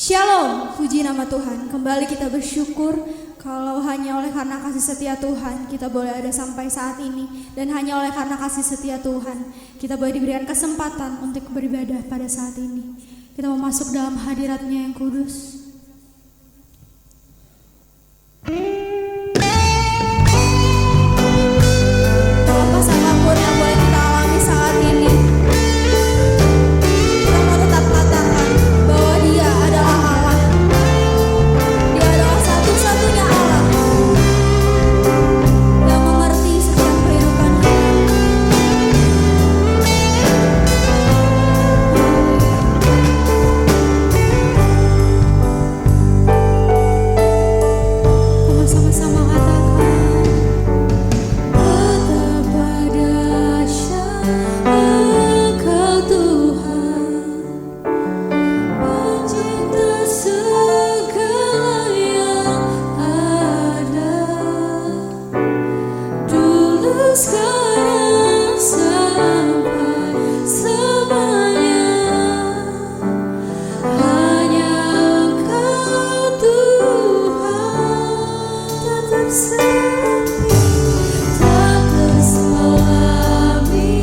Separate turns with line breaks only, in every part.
Shalom, puji nama Tuhan. Kembali kita bersyukur kalau hanya oleh karena kasih setia Tuhan kita boleh ada sampai saat ini. Dan hanya oleh karena kasih setia Tuhan kita boleh diberikan kesempatan untuk beribadah pada saat ini. Kita mau masuk dalam hadirat-Nya yang kudus. Lepas apapun yang boleh kita alami saat ini, kita mau tetap katakan bahwa Dia adalah Allah. Dia adalah satu-satunya Allah yang mengerti setiap kehidupan kita. Sama-sama katakan, betapa dahsyat Engkau Tuhan, pencipta segala yang ada, dulu sekarang sampai selamanya. Hanya Engkau Tuhan, tetap sepi, tak terselami.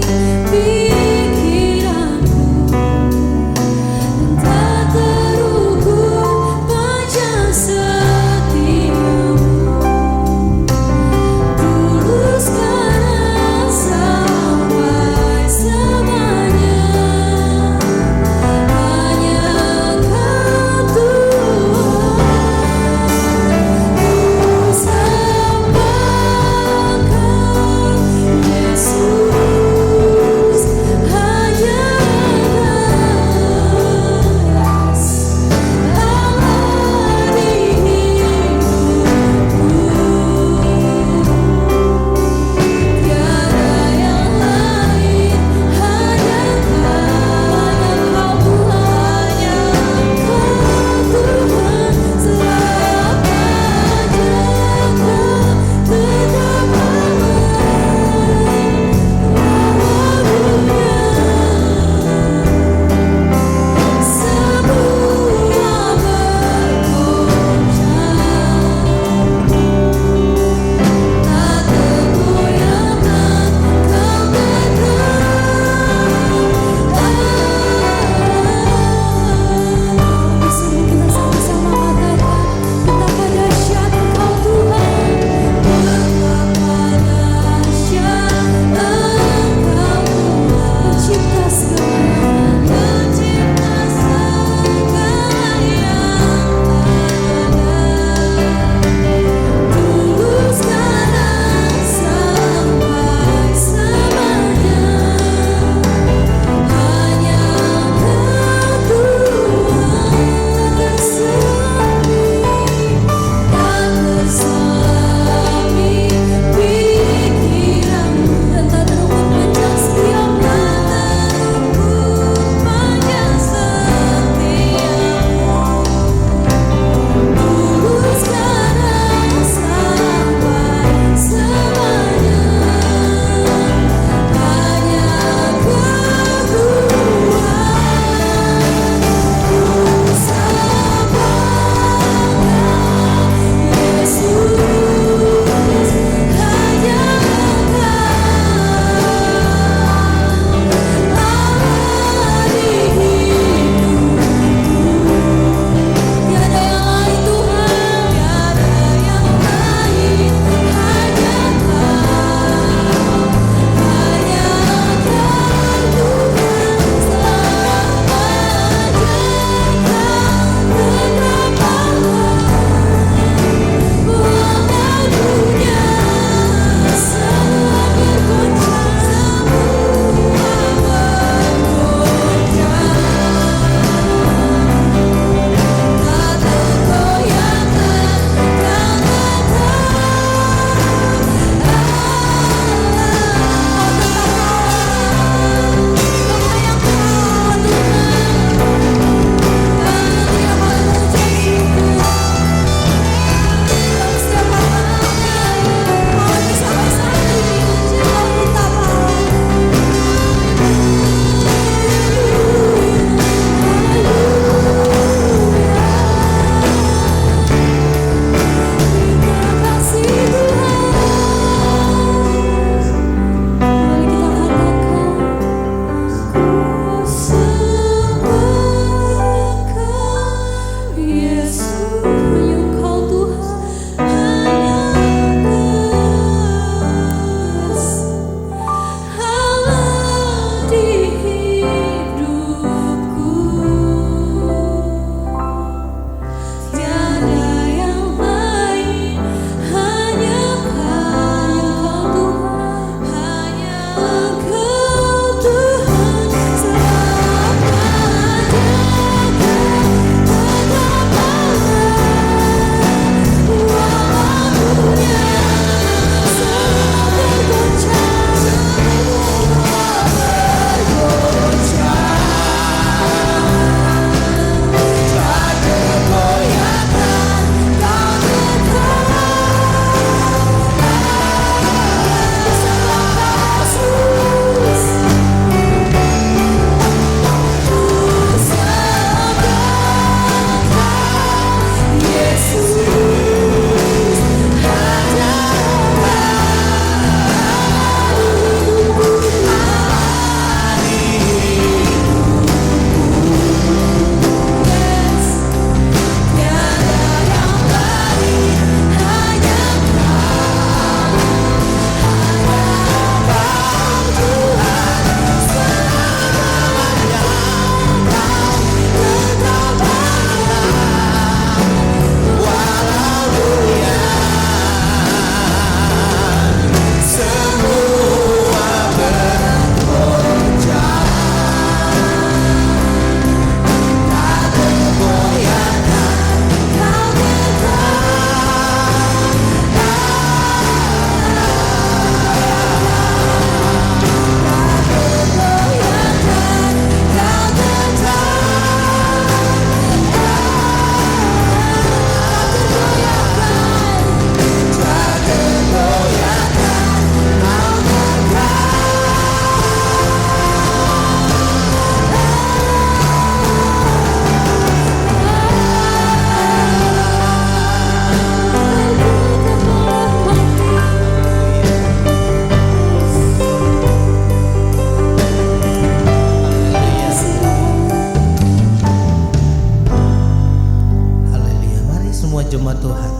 jemaat Tuhan,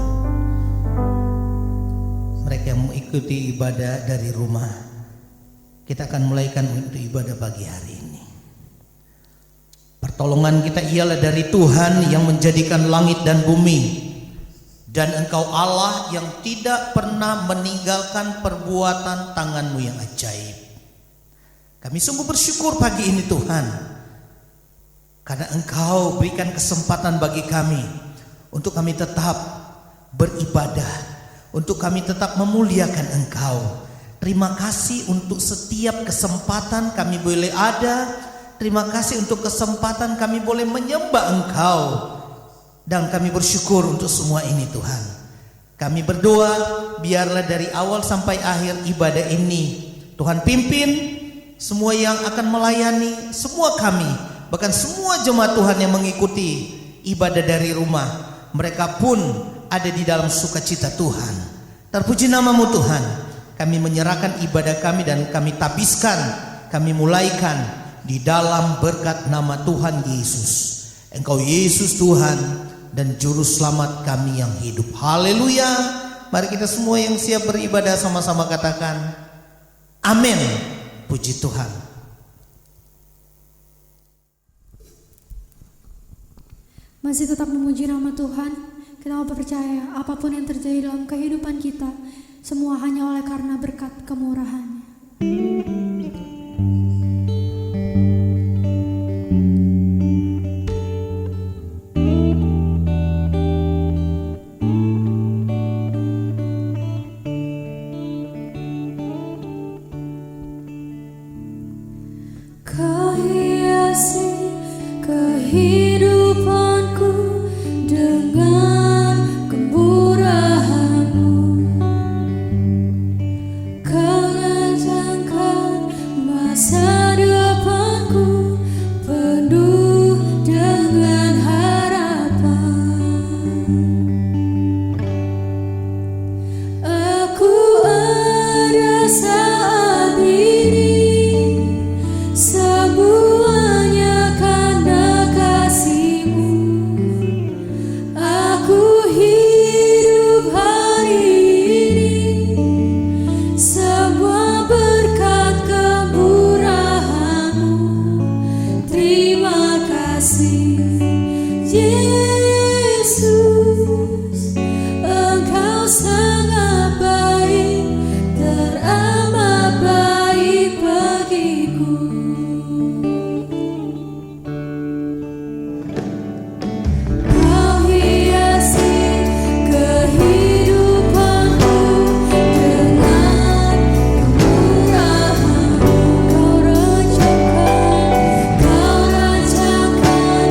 mereka yang mengikuti ibadah dari rumah, kita akan mulaikan untuk ibadah pagi hari ini. Pertolongan kita ialah dari Tuhan yang menjadikan langit dan bumi, dan Engkau Allah yang tidak pernah meninggalkan perbuatan tangan-Mu yang ajaib. Kami sungguh bersyukur pagi ini Tuhan, karena Engkau berikan kesempatan bagi kami untuk kami tetap beribadah, untuk kami tetap memuliakan Engkau. Terima kasih untuk setiap kesempatan kami boleh ada. Terima kasih untuk kesempatan kami boleh menyembah Engkau. Dan kami bersyukur untuk semua ini Tuhan. Kami berdoa biarlah dari awal sampai akhir ibadah ini Tuhan pimpin semua yang akan melayani, semua kami, bahkan semua jemaat Tuhan yang mengikuti ibadah dari rumah, mereka pun ada di dalam sukacita Tuhan. Terpuji nama-Mu Tuhan. Kami menyerahkan ibadah kami dan kami tabiskan, kami mulaikan di dalam berkat nama Tuhan Yesus. Engkau Yesus Tuhan dan Juru Selamat kami yang hidup. Haleluya. Mari kita semua yang siap beribadah sama-sama katakan amin. Puji Tuhan.
Masih tetap memuji nama Tuhan. Kita mau percaya apapun yang terjadi dalam kehidupan kita, semua hanya oleh karena berkat kemurahan-Nya.
Kehidupanku dengan kemurahan-Mu, Kau rancangkan masa depanku penuh dengan harapan. Aku ada saat ini, semuanya karena kasih-Mu. Aku hidup hari ini, semua berkat kemurahan-Mu. Terima kasih Yesus, Engkau sangat baik, teramat baik bagiku. Kau hiasi kehidupanku dengan kemurahan-Mu. Kau rancangkan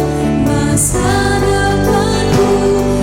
masa depanku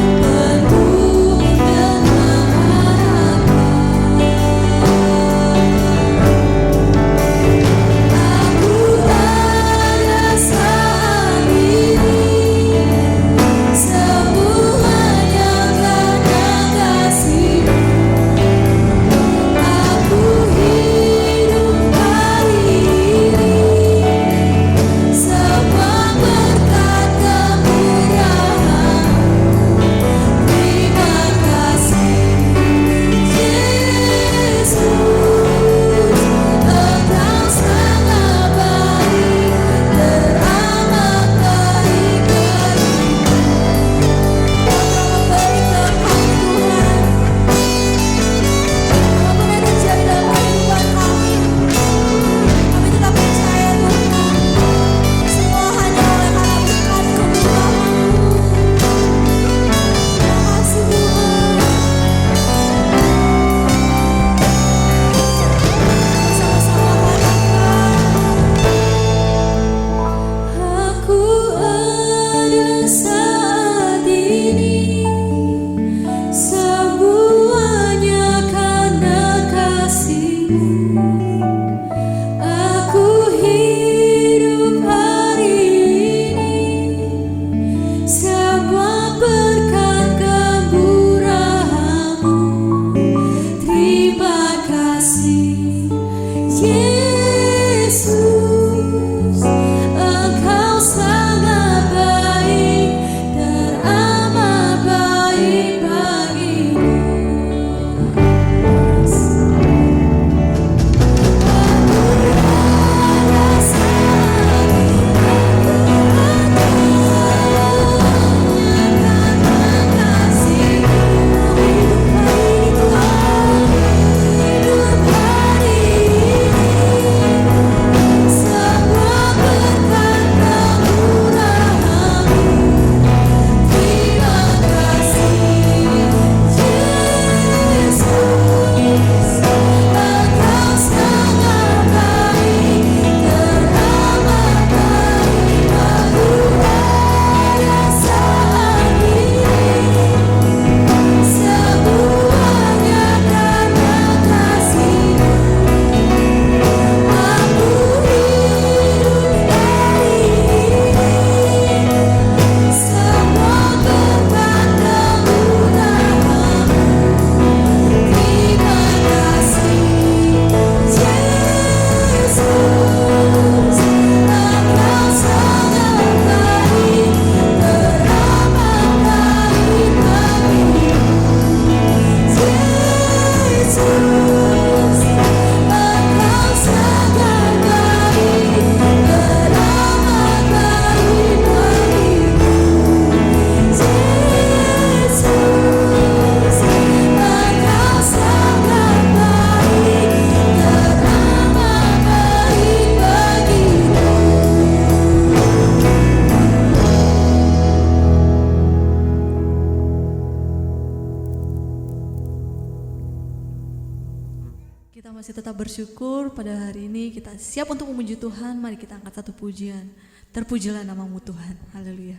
masih tetap bersyukur pada hari ini kita siap untuk memuji Tuhan. Mari kita angkat satu pujian. Terpujilah namamu Tuhan. Haleluya.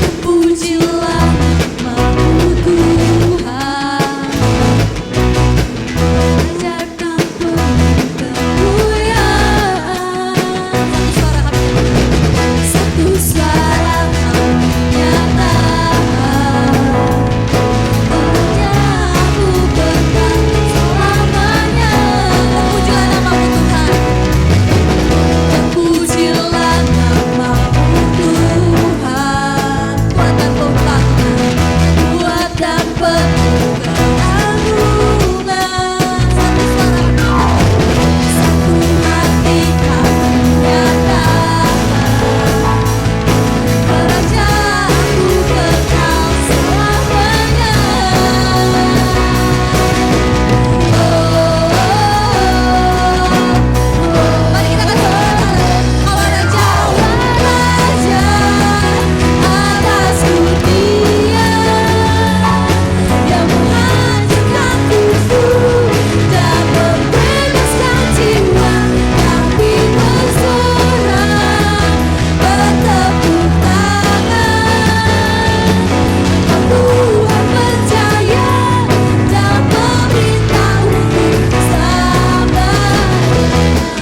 Terpujilah namamu Tuhan. Ajarkan kemuliaan. Satu suara kami nyatakan Terjamu berkat selamanya. Terpujilah namamu Tuhan. Terpujilah namamu Tuhan. Kuat dan penuh kuat dan penuh keagungan. Satu hati kami nyatakan Kerajaanmu kekal selamanya. Mari kita katakan Kau Raja atas dunia yang menghancurkan kufur dan membebaskan jiwa. Kami bersorak bertepuk tangan. Tuhan percaya dan memerintah untuk selamanya.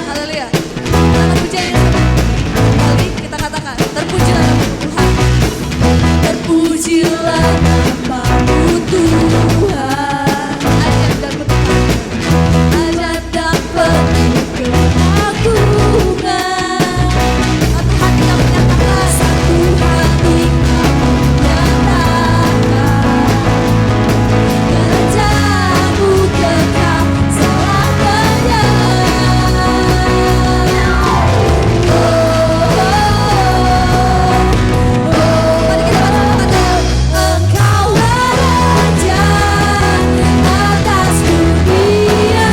Haleluya. Angkat pujian ini kembali kita katakan terpujilah namamu Tuhan. Terpujilah namamu Tuhan. Ajar dan penuh keagungan. Satu hati kami nyatakan. Satu hati kami nyatakan Kerajaanmu kekal selamanya. Mari kita katakan Engkaulah Raja atas dunia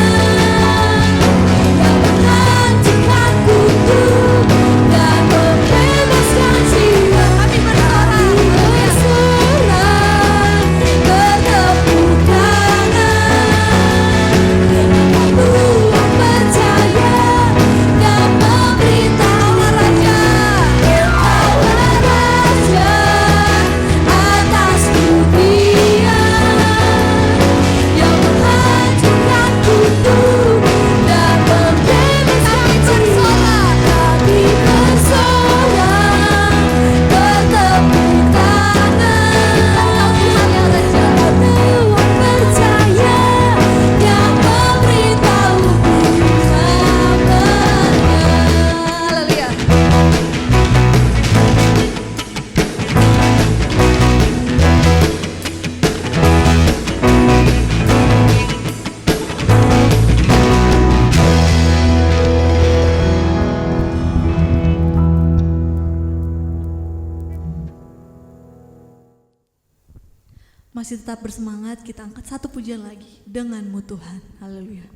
yang menghancurkan kufur dan membebaskan jiwa. Kami bersorak bertepuk tangan. Tuhan percaya dan memberitahu Raja. Engkaulah Raja atas dunia yang menghancurkan kufur dan membebaskan jiwa. Kami bersorak bertepuk tangan. Tuhan percaya dan memberitahu selamanya. Haleluya. Masih tetap bersemangat, kita angkat satu pujian lagi. Denganmu Tuhan. Haleluya.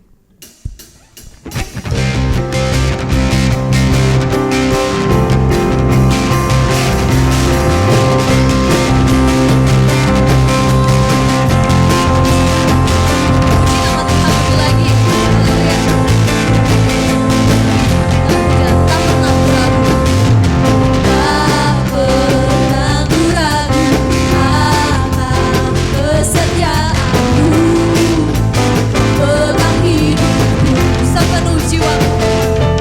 Kesetiaanmu pegang hidupku, bisa penuh jiwaku.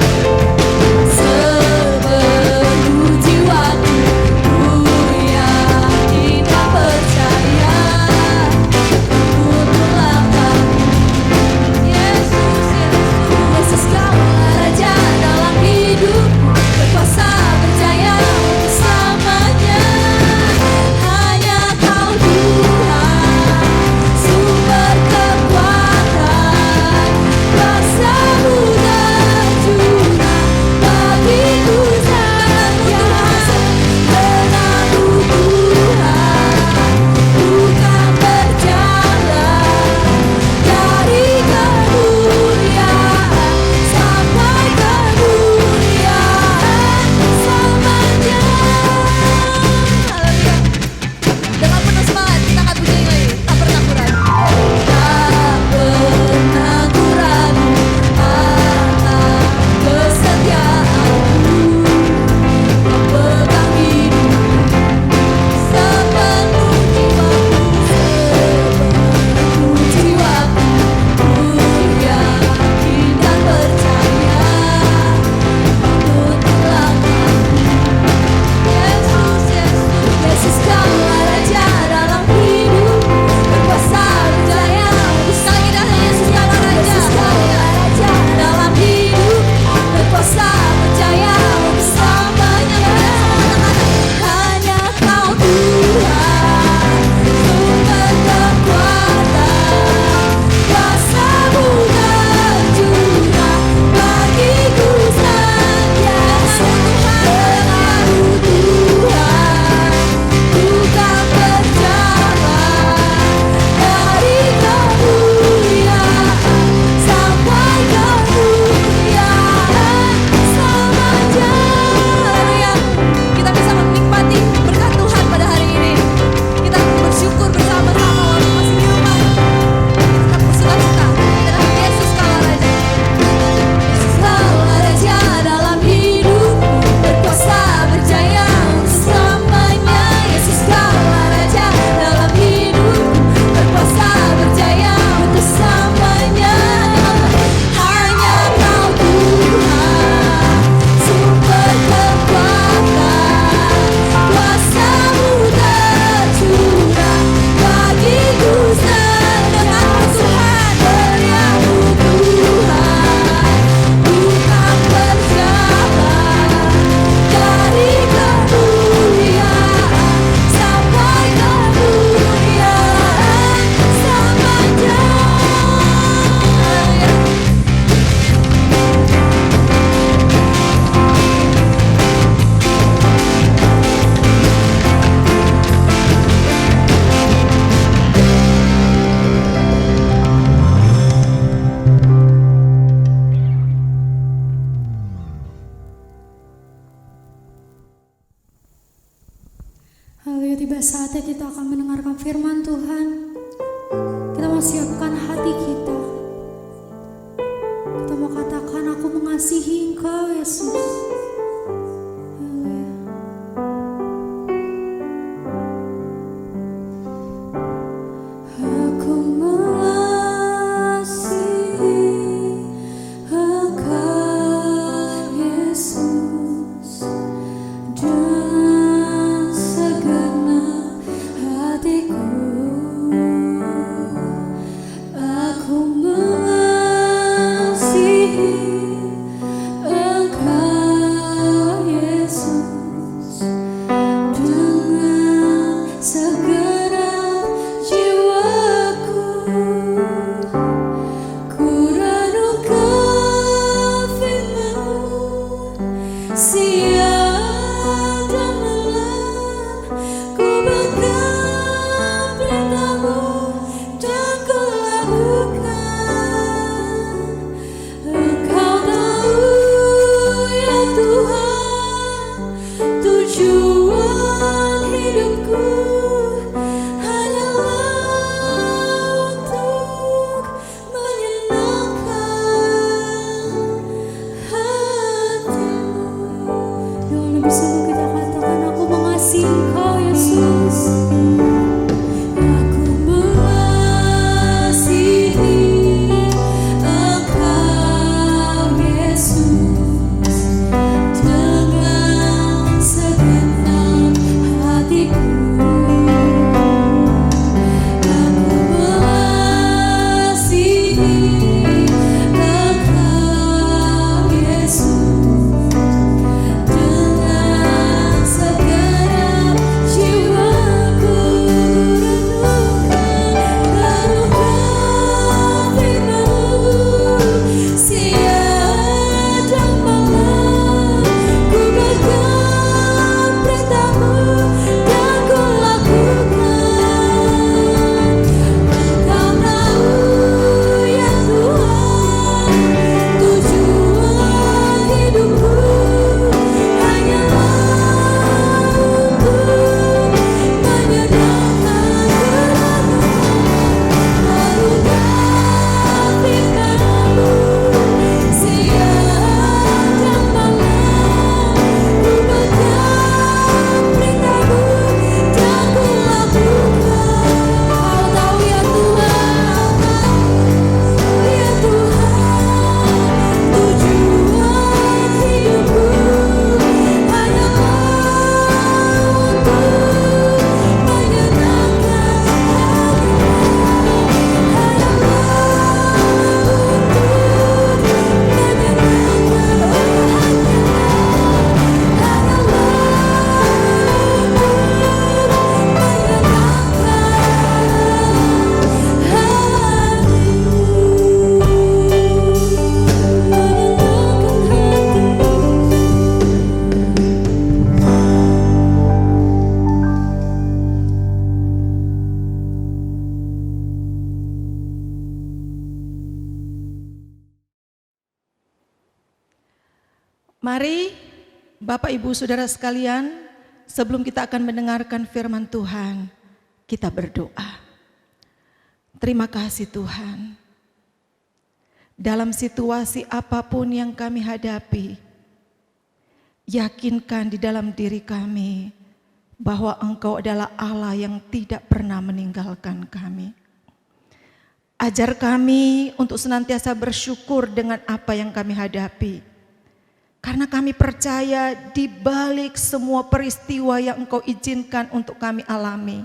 Haleluya, tiba saatnya kita akan mendengarkan firman Tuhan. Kita mau siapkan hati kita. Kita mau katakan, aku mengasihi Engkau Yesus. Haleluya. Aku mengasihi Engkau Yesus dengan segenap hatiku. Aku mengasihi Engkau Yesus dengan segenap jiwaku. Ku renungkan firman-Mu siang dan malam. Ku pegang perintah-Mu dan ku lakukan. Engkau tahu ya Tuhan, tujuan hidupku hanyalah untuk menyenangkan hati-Mu. Dengan lebih sungguh kita katakan, aku mengasihi Engkau Yesus. Aku mengasihi Engkau Yesus dengan segenap hatiku. Aku mengasihi Engkau Yesus dengan segenap jiwaku. Renungkan firman-Mu siang dan malam. Ku pegang perintah-Mu dan ku lakukan. Engkau tahu ya Tuhan, tujuan hidupku hanyalah untuk menyenangkan Renungkan firman-Mu siang dan malam. Ku pegang perintah-Mu dan ku lakukan. Kau tahu ya Tuhan, ya Tuhan, tujuan hidupku hanyalah untuk menyenangkan
Mari Bapak Ibu Saudara sekalian, sebelum kita akan mendengarkan firman Tuhan, kita berdoa. Terima kasih Tuhan. Dalam situasi apapun yang kami hadapi, yakinkan di dalam diri kami bahwa Engkau adalah Allah yang tidak pernah meninggalkan kami. Ajar kami untuk senantiasa bersyukur dengan apa yang kami hadapi. Karena kami percaya di balik semua peristiwa yang Engkau izinkan untuk kami alami,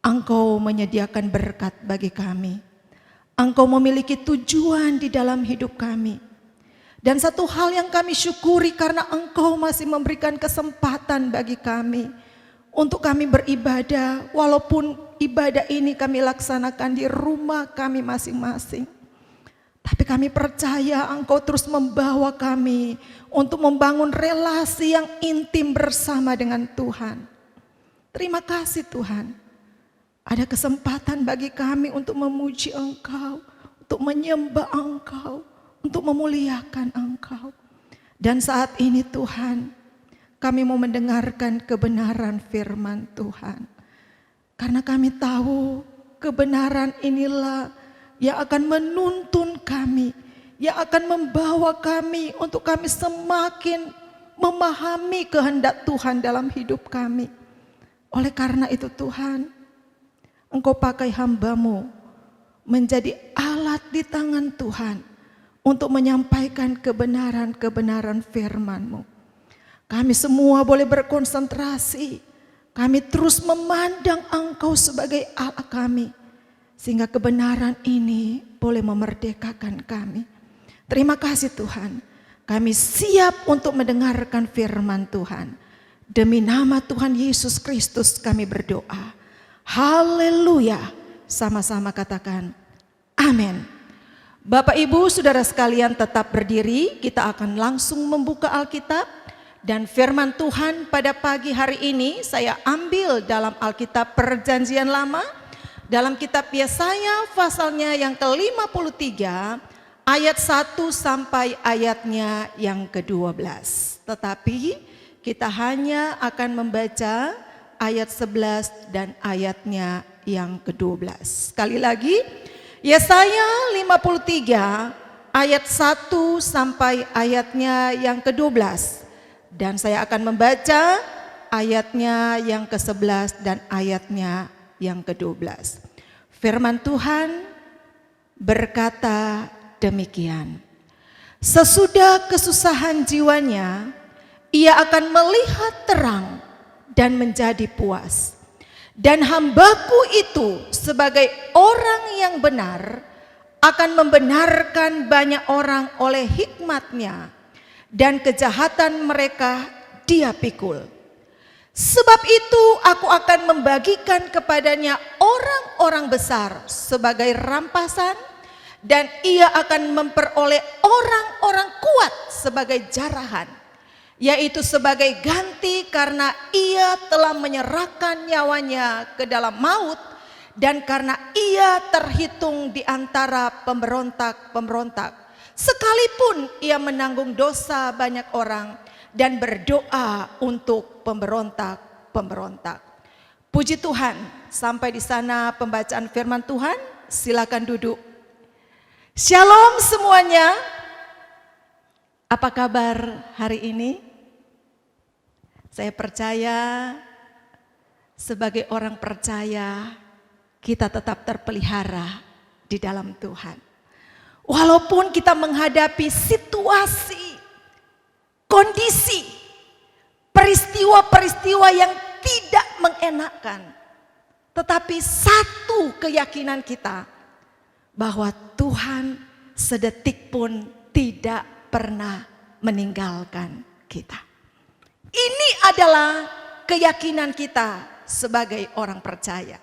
Engkau menyediakan berkat bagi kami. Engkau memiliki tujuan di dalam hidup kami. Dan satu hal yang kami syukuri karena Engkau masih memberikan kesempatan bagi kami untuk kami beribadah, walaupun ibadah ini kami laksanakan di rumah kami masing-masing. Tapi kami percaya Engkau terus membawa kami untuk membangun relasi yang intim bersama dengan Tuhan. Terima kasih Tuhan. Ada kesempatan bagi kami untuk memuji Engkau, untuk menyembah Engkau, untuk memuliakan Engkau. Dan saat ini Tuhan, kami mau mendengarkan kebenaran firman Tuhan. Karena kami tahu kebenaran inilah yang akan menuntun kami, yang akan membawa kami untuk kami semakin memahami kehendak Tuhan dalam hidup kami. Oleh karena itu Tuhan, Engkau pakai hamba-Mu menjadi alat di tangan Tuhan untuk menyampaikan kebenaran-kebenaran firman-Mu. Kami semua boleh berkonsentrasi, kami terus memandang Engkau sebagai Allah kami, sehingga kebenaran ini boleh memerdekakan kami. Terima kasih Tuhan, kami siap untuk mendengarkan firman Tuhan. Demi nama Tuhan Yesus Kristus kami berdoa. Haleluya. Sama-sama katakan amin. Bapak Ibu Saudara sekalian tetap berdiri, kita akan langsung membuka Alkitab. Dan firman Tuhan pada pagi hari ini saya ambil dalam Alkitab Perjanjian Lama, dalam kitab Yesaya pasalnya yang ke-53 ayat 1 sampai ayatnya yang ke-12. Tetapi kita hanya akan membaca ayat 11 dan ayatnya yang ke-12. Sekali lagi, Yesaya 53 ayat 1 sampai ayatnya yang ke-12. Dan saya akan membaca ayatnya yang ke-11 dan ayatnya yang ke-12. Firman Tuhan berkata demikian. Sesudah kesusahan jiwanya, ia akan melihat terang dan menjadi puas. Dan hambaku itu sebagai orang yang benar akan membenarkan banyak orang oleh hikmatnya, dan kejahatan mereka dia pikul. Sebab itu aku akan membagikan kepadanya orang-orang besar sebagai rampasan, dan ia akan memperoleh orang-orang kuat sebagai jarahan, yaitu sebagai ganti karena ia telah menyerahkan nyawanya ke dalam maut, dan karena ia terhitung di antara pemberontak-pemberontak. Sekalipun ia menanggung dosa banyak orang dan berdoa untuk pemberontak-pemberontak. Puji Tuhan, sampai di sana pembacaan firman Tuhan. Silakan duduk. Shalom semuanya. Apa kabar hari ini? Saya percaya sebagai orang percaya kita tetap terpelihara di dalam Tuhan. Walaupun kita menghadapi situasi, kondisi, peristiwa-peristiwa yang tidak mengenakan, tetapi satu keyakinan kita bahwa Tuhan sedetik pun tidak pernah meninggalkan kita. Ini adalah keyakinan kita sebagai orang percaya.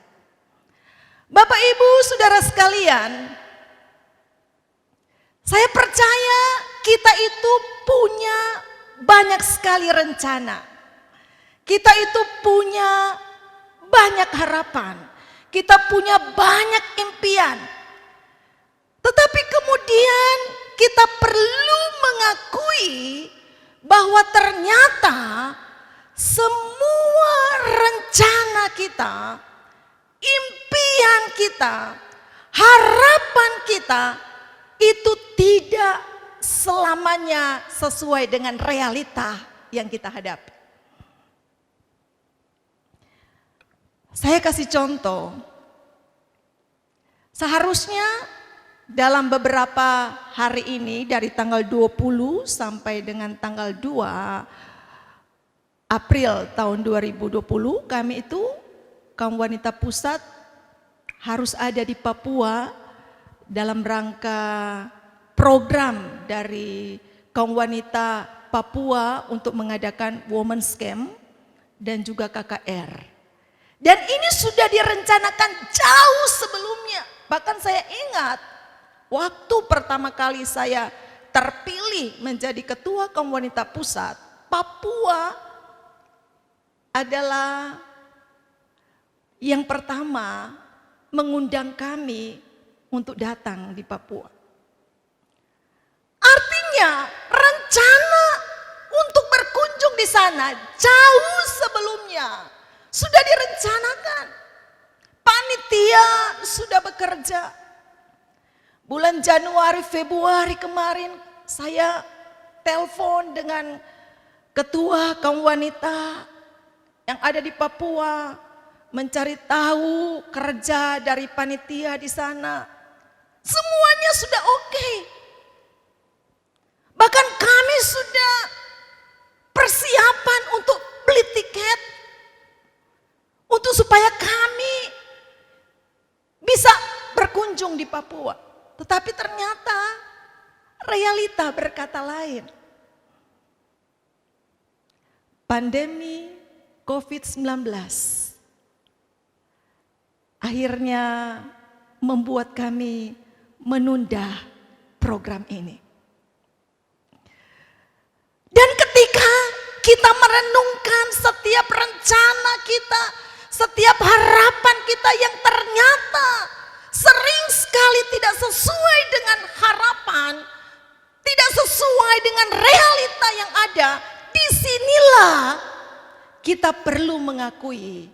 Bapak Ibu Saudara sekalian, saya percaya kita itu punya banyak sekali rencana. Kita itu punya banyak harapan. Kita punya banyak impian. Tetapi kemudian kita perlu mengakui bahwa ternyata semua rencana kita, impian kita, harapan kita itu tidak selamanya sesuai dengan realita yang kita hadapi. Saya kasih contoh. Seharusnya dalam beberapa hari ini dari tanggal 20 sampai dengan tanggal 2 April tahun 2020 kami itu kaum wanita pusat harus ada di Papua dalam rangka program dari kaum wanita Papua untuk mengadakan Women's Camp dan juga KKR. Dan ini sudah direncanakan jauh sebelumnya. Bahkan saya ingat waktu pertama kali saya terpilih menjadi ketua kaum wanita pusat, Papua adalah yang pertama mengundang kami untuk datang di Papua. Artinya rencana untuk berkunjung di sana jauh sebelumnya. Sudah direncanakan. Panitia sudah bekerja. Bulan Januari, Februari kemarin saya telepon dengan ketua kaum wanita yang ada di Papua, mencari tahu kerja dari panitia di sana. Semuanya sudah oke. Bahkan kami sudah persiapan untuk beli tiket untuk supaya kami bisa berkunjung di Papua. Tetapi ternyata realita berkata lain. Pandemi COVID-19 akhirnya membuat kami menunda program ini. Dan ketika kita merenungkan setiap rencana kita, setiap harapan kita yang ternyata sering sekali tidak sesuai dengan harapan, tidak sesuai dengan realita yang ada, disinilah kita perlu mengakui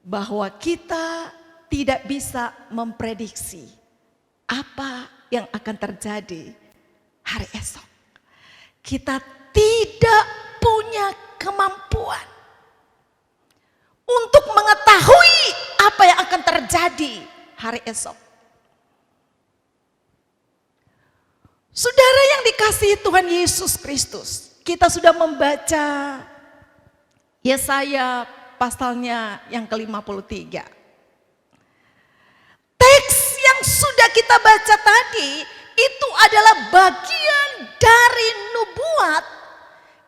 bahwa kita tidak bisa memprediksi apa yang akan terjadi hari esok. Kita tidak punya kemampuan untuk mengetahui apa yang akan terjadi hari esok. Saudara yang dikasihi Tuhan Yesus Kristus, kita sudah membaca Yesaya pasalnya yang ke-53. Teks yang sudah kita baca tadi itu adalah bagian dari nubuat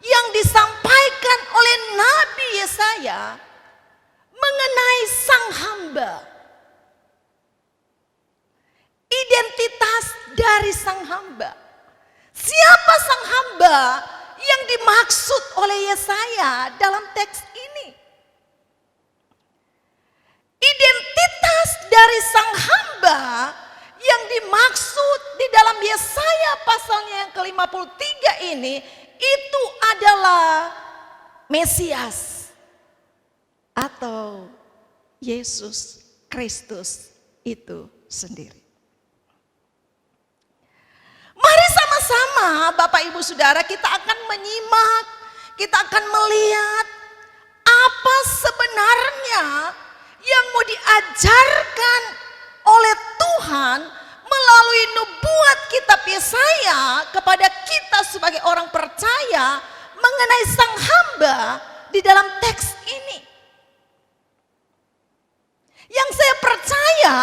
yang disampaikan oleh Nabi Yesaya mengenai sang hamba. Identitas dari sang hamba. Siapa sang hamba yang dimaksud oleh Yesaya dalam teks ini? Identitas dari sang hamba yang dimaksud di dalam Yesaya pasalnya yang ke-53 ini itu adalah Mesias atau Yesus Kristus itu sendiri. Mari sama-sama Bapak Ibu Saudara kita akan menyimak, kita akan melihat apa sebenarnya yang mau diajarkan oleh Tuhan melalui nubuat kitab Yesaya kepada kita sebagai orang percaya mengenai sang hamba di dalam teks ini. Yang saya percaya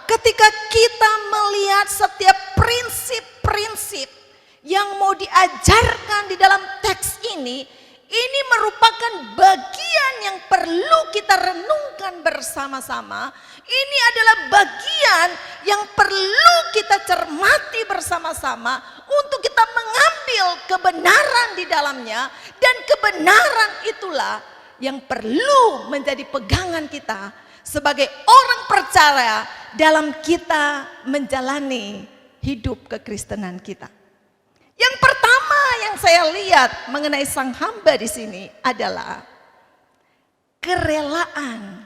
ketika kita melihat setiap prinsip-prinsip yang mau diajarkan di dalam teks ini merupakan bagian yang perlu kita renungkan bersama-sama. Ini adalah bagian yang perlu kita cermati bersama-sama untuk kita mengambil kebenaran di dalamnya. Dan kebenaran itulah yang perlu menjadi pegangan kita sebagai orang percaya dalam kita menjalani hidup kekristenan kita. Yang pertama yang saya lihat mengenai sang hamba di sini adalah kerelaan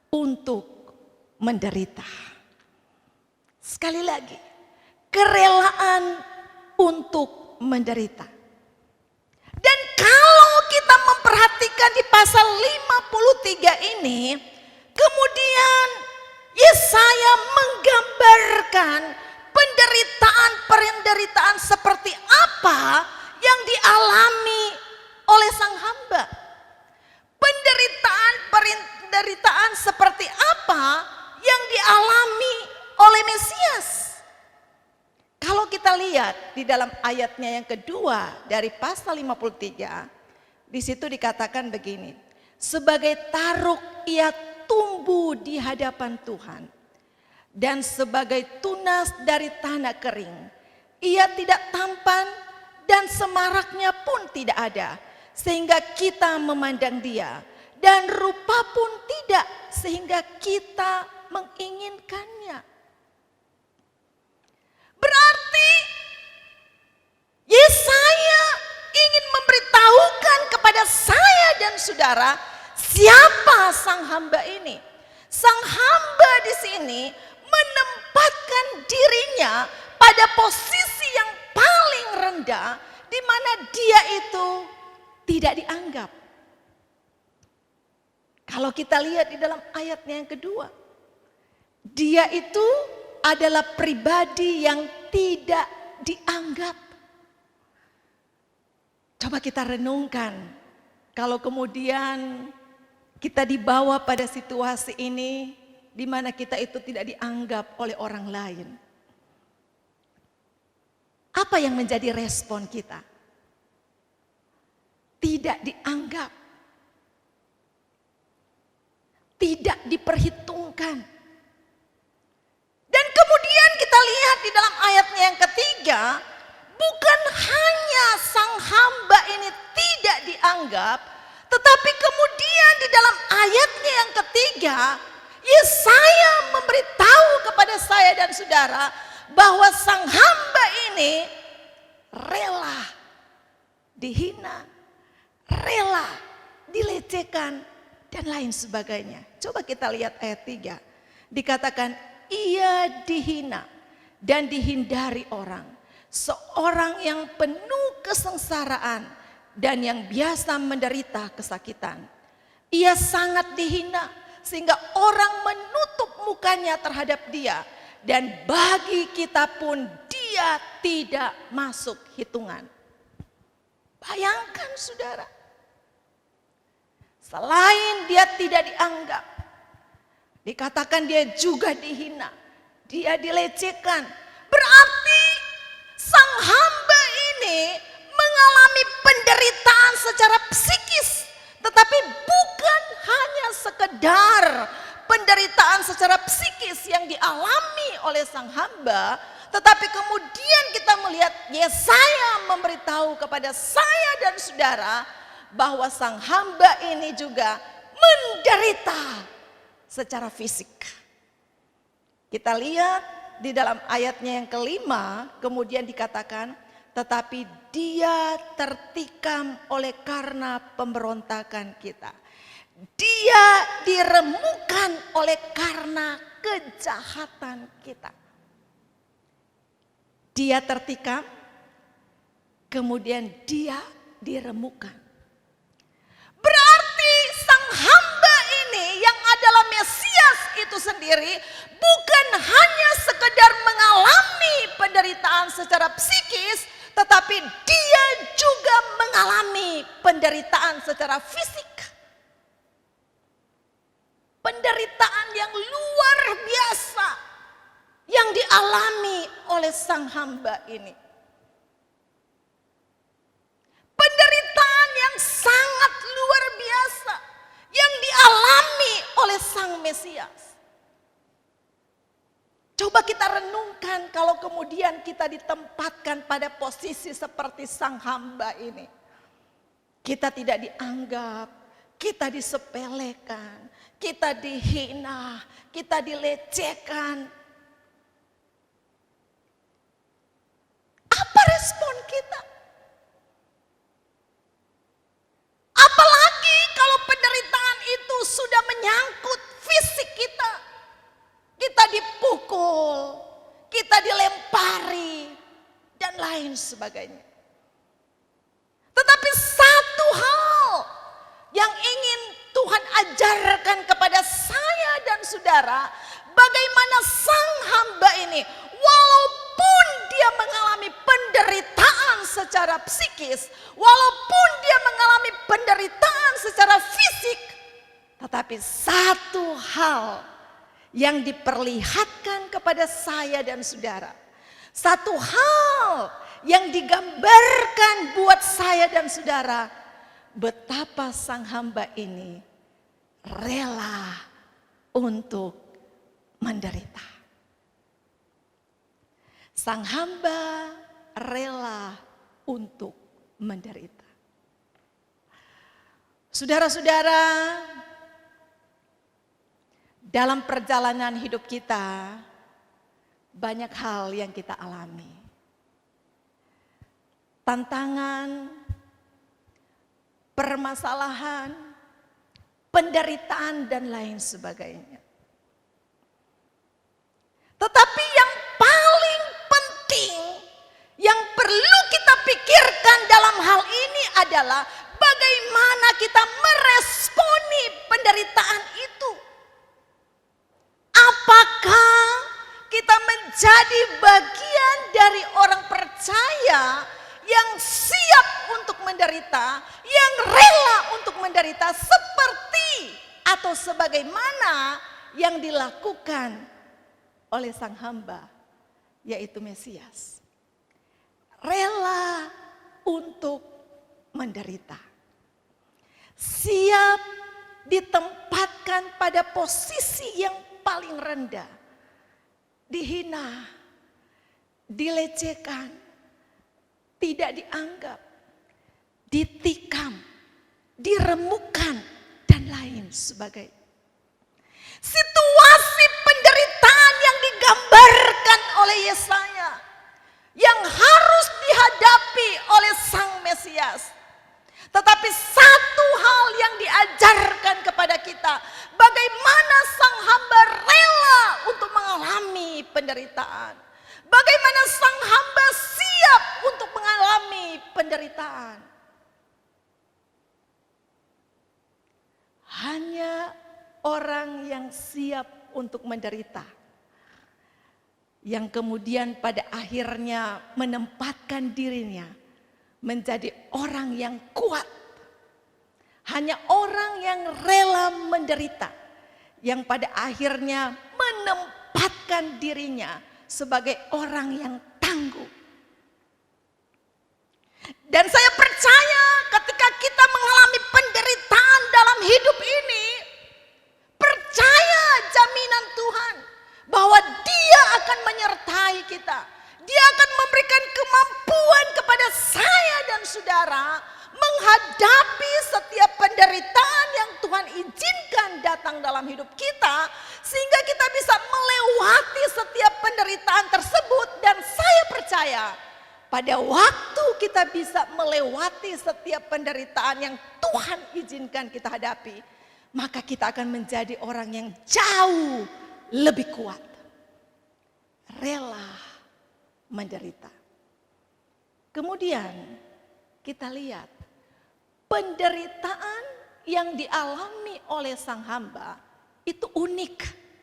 untuk menderita. Sekali lagi, kerelaan untuk menderita. Dan kalau kita memperhatikan di pasal 53 ini, kemudian Yesaya menggambarkan penderitaan seperti apa yang dialami oleh sang hamba. Penderitaan seperti apa yang dialami oleh Mesias. Kalau kita lihat di dalam ayatnya yang kedua dari pasal 53, di situ dikatakan begini, sebagai taruk ia tumbuh di hadapan Tuhan, dan sebagai tunas dari tanah kering, ia tidak tampan dan semaraknya pun tidak ada, sehingga kita memandang dia, dan rupa pun tidak sehingga kita menginginkannya. Berarti Yesaya ingin memberitahukan kepada saya dan saudara, siapa sang hamba ini? Sang hamba di sini menempatkan dirinya pada posisi yang paling rendah, di mana dia itu tidak dianggap. Kalau kita lihat di dalam ayatnya yang kedua, dia itu adalah pribadi yang tidak dianggap. Coba kita renungkan, kalau kemudian kita dibawa pada situasi ini, di mana kita itu tidak dianggap oleh orang lain. Apa yang menjadi respon kita? Tidak dianggap. Tidak diperhitungkan. Dan kemudian kita lihat di dalam ayatnya yang ketiga, bukan hanya sang hamba ini tidak dianggap, tetapi kemudian di dalam ayatnya yang ketiga, Yesaya memberitahu kepada saya dan saudara bahwa sang hamba ini rela dihina, rela dilecehkan, dan lain sebagainya. Coba kita lihat ayat 3. Dikatakan ia dihina dan dihindari orang. Seorang yang penuh kesengsaraan dan yang biasa menderita kesakitan. Ia sangat dihina sehingga orang menutup mukanya terhadap dia. Dan bagi kita pun dia tidak masuk hitungan. Bayangkan saudara. Selain dia tidak dianggap, dikatakan dia juga dihina, dia dilecehkan. Berarti sang hamba ini mengalami penderitaan secara psikis, tetapi bukan hanya sekedar penderitaan secara psikis yang dialami oleh sang hamba, tetapi kemudian kita melihat Yesaya memberitahu kepada saya dan saudara bahwa sang hamba ini juga menderita secara fisik. Kita lihat di dalam ayatnya yang kelima, kemudian dikatakan, tetapi dia tertikam oleh karena pemberontakan kita. Dia diremukkan oleh karena kejahatan kita. Dia tertikam, kemudian dia diremukkan. Berarti sang hamba ini yang adalah Mesias itu sendiri bukan hanya sekedar mengalami penderitaan secara psikis, tetapi dia juga mengalami penderitaan secara fisik. Penderitaan yang luar biasa yang dialami oleh sang hamba ini. Penderitaan yang sangat luar biasa yang dialami oleh sang Mesias. Coba kita renungkan kalau kemudian kita ditempatkan pada posisi seperti sang hamba ini. Kita tidak dianggap, kita disepelekan, kita dihina, kita dilecehkan. Apa respon kita? Apalagi kalau penderitaan itu sudah menyangkut fisik kita. Kita dipukul, kita dilempari, dan lain sebagainya. Tetapi satu hal yang ingin Tuhan ajarkan kepada saya dan saudara, bagaimana sang hamba ini, walaupun dia mengalami penderitaan secara psikis, walaupun dia mengalami penderitaan secara fisik, tetapi satu hal yang diperlihatkan kepada saya dan saudara, satu hal yang digambarkan buat saya dan saudara, betapa sang hamba ini rela untuk menderita. Sang hamba rela untuk menderita. Saudara-saudara, dalam perjalanan hidup kita, banyak hal yang kita alami. Tantangan, permasalahan, penderitaan dan lain sebagainya. Tetapi yang paling penting yang perlu kita pikirkan dalam hal ini adalah bagaimana kita meresponi penderitaan itu. Apakah kita menjadi bagian dari orang percaya yang siap untuk menderita, yang rela untuk menderita seperti atau sebagaimana yang dilakukan oleh sang hamba, yaitu Mesias. Rela untuk menderita. Siap ditempatkan pada posisi yang paling rendah. Dihina, dilecehkan, tidak dianggap, ditikam, diremukkan, dan lain sebagainya. Situasi penderitaan yang digambarkan oleh Yesaya yang harus dihadapi oleh sang Mesias. Tetapi satu hal yang diajarkan kepada kita, bagaimana sang hamba rela untuk mengalami penderitaan. Bagaimana sang hamba siap untuk mengalami penderitaan. Hanya orang yang siap untuk menderita, yang kemudian pada akhirnya menempatkan dirinya menjadi orang yang kuat. Hanya orang yang rela menderita, yang pada akhirnya menempatkan dirinya sebagai orang yang tangguh. Dan saya percaya ketika kita mengalami penderitaan dalam hidup ini, percaya jaminan Tuhan bahwa Dia akan menyertai kita. Dia akan memberikan kemampuan kepada saya dan saudara menghadapi setiap penderitaan yang Tuhan izinkan datang dalam hidup kita, sehingga kita bisa melewati setiap penderitaan tersebut. Dan saya percaya pada waktu kita bisa melewati setiap penderitaan yang Tuhan izinkan kita hadapi, maka kita akan menjadi orang yang jauh lebih kuat, rela menderita. Kemudian kita lihat penderitaan yang dialami oleh sang hamba itu unik.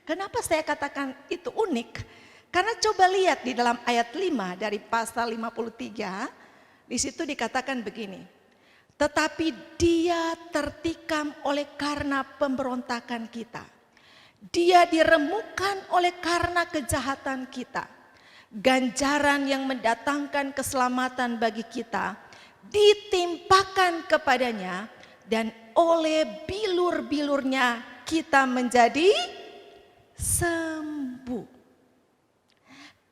Kenapa saya katakan itu unik? Karena coba lihat di dalam ayat 5 dari pasal 53, di situ dikatakan begini. Tetapi dia tertikam oleh karena pemberontakan kita. Dia diremukkan oleh karena kejahatan kita. Ganjaran yang mendatangkan keselamatan bagi kita ditimpakan kepadanya, dan oleh bilur-bilurnya kita menjadi sembuh.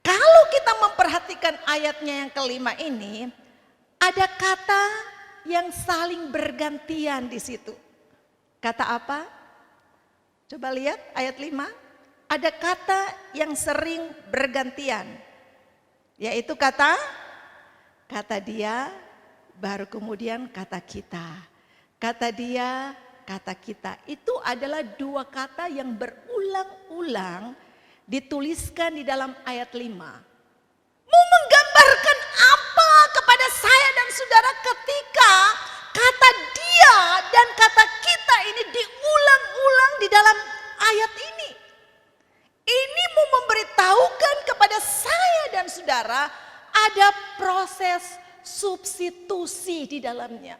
Kalau kita memperhatikan ayatnya yang kelima ini, ada kata yang saling bergantian di situ. Kata apa? Coba lihat ayat 5. Ada kata yang sering bergantian, yaitu kata dia, baru kemudian kata kita. Kata dia, kata kita. Itu adalah dua kata yang berulang-ulang dituliskan di dalam ayat 5. Mau menggambarkan apa kepada saya dan saudara ketika kata dia dan kata kita ini diulang-ulang di dalam ayat ini? Ini mau memberitahukan kepada saya dan saudara ada proses substitusi di dalamnya.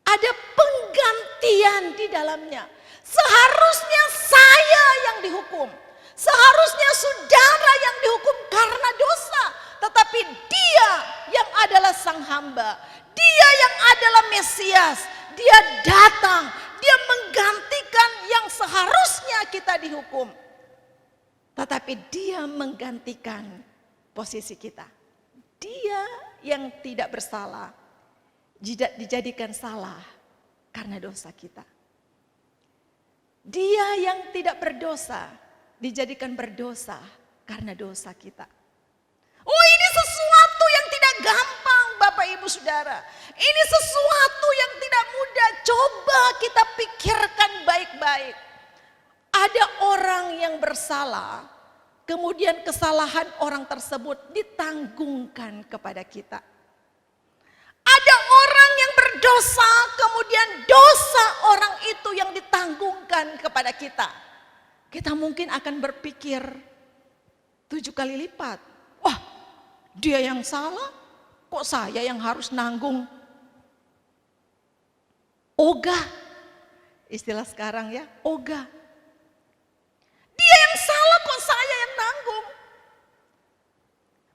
Ada penggantian di dalamnya. Seharusnya saya yang dihukum. Seharusnya saudara yang dihukum karena dosa. Tetapi dia yang adalah sang hamba. Dia yang adalah Mesias. Dia datang. Dia menggantikan yang seharusnya kita dihukum. Tetapi dia menggantikan posisi kita. Dia yang tidak bersalah dijadikan salah karena dosa kita. Dia yang tidak berdosa dijadikan berdosa karena dosa kita. Oh, ini sesuatu yang tidak gampang Bapak Ibu saudara. Ini sesuatu yang tidak mudah. Coba kita pikirkan baik-baik. Ada orang yang bersalah, kemudian kesalahan orang tersebut ditanggungkan kepada kita. Ada orang yang berdosa, kemudian dosa orang itu yang ditanggungkan kepada kita. Kita mungkin akan berpikir 7 kali lipat. Wah, dia yang salah, kok saya yang harus nanggung? Ogah, istilah sekarang ya, ogah. Dia yang salah, kok saya yang nanggung?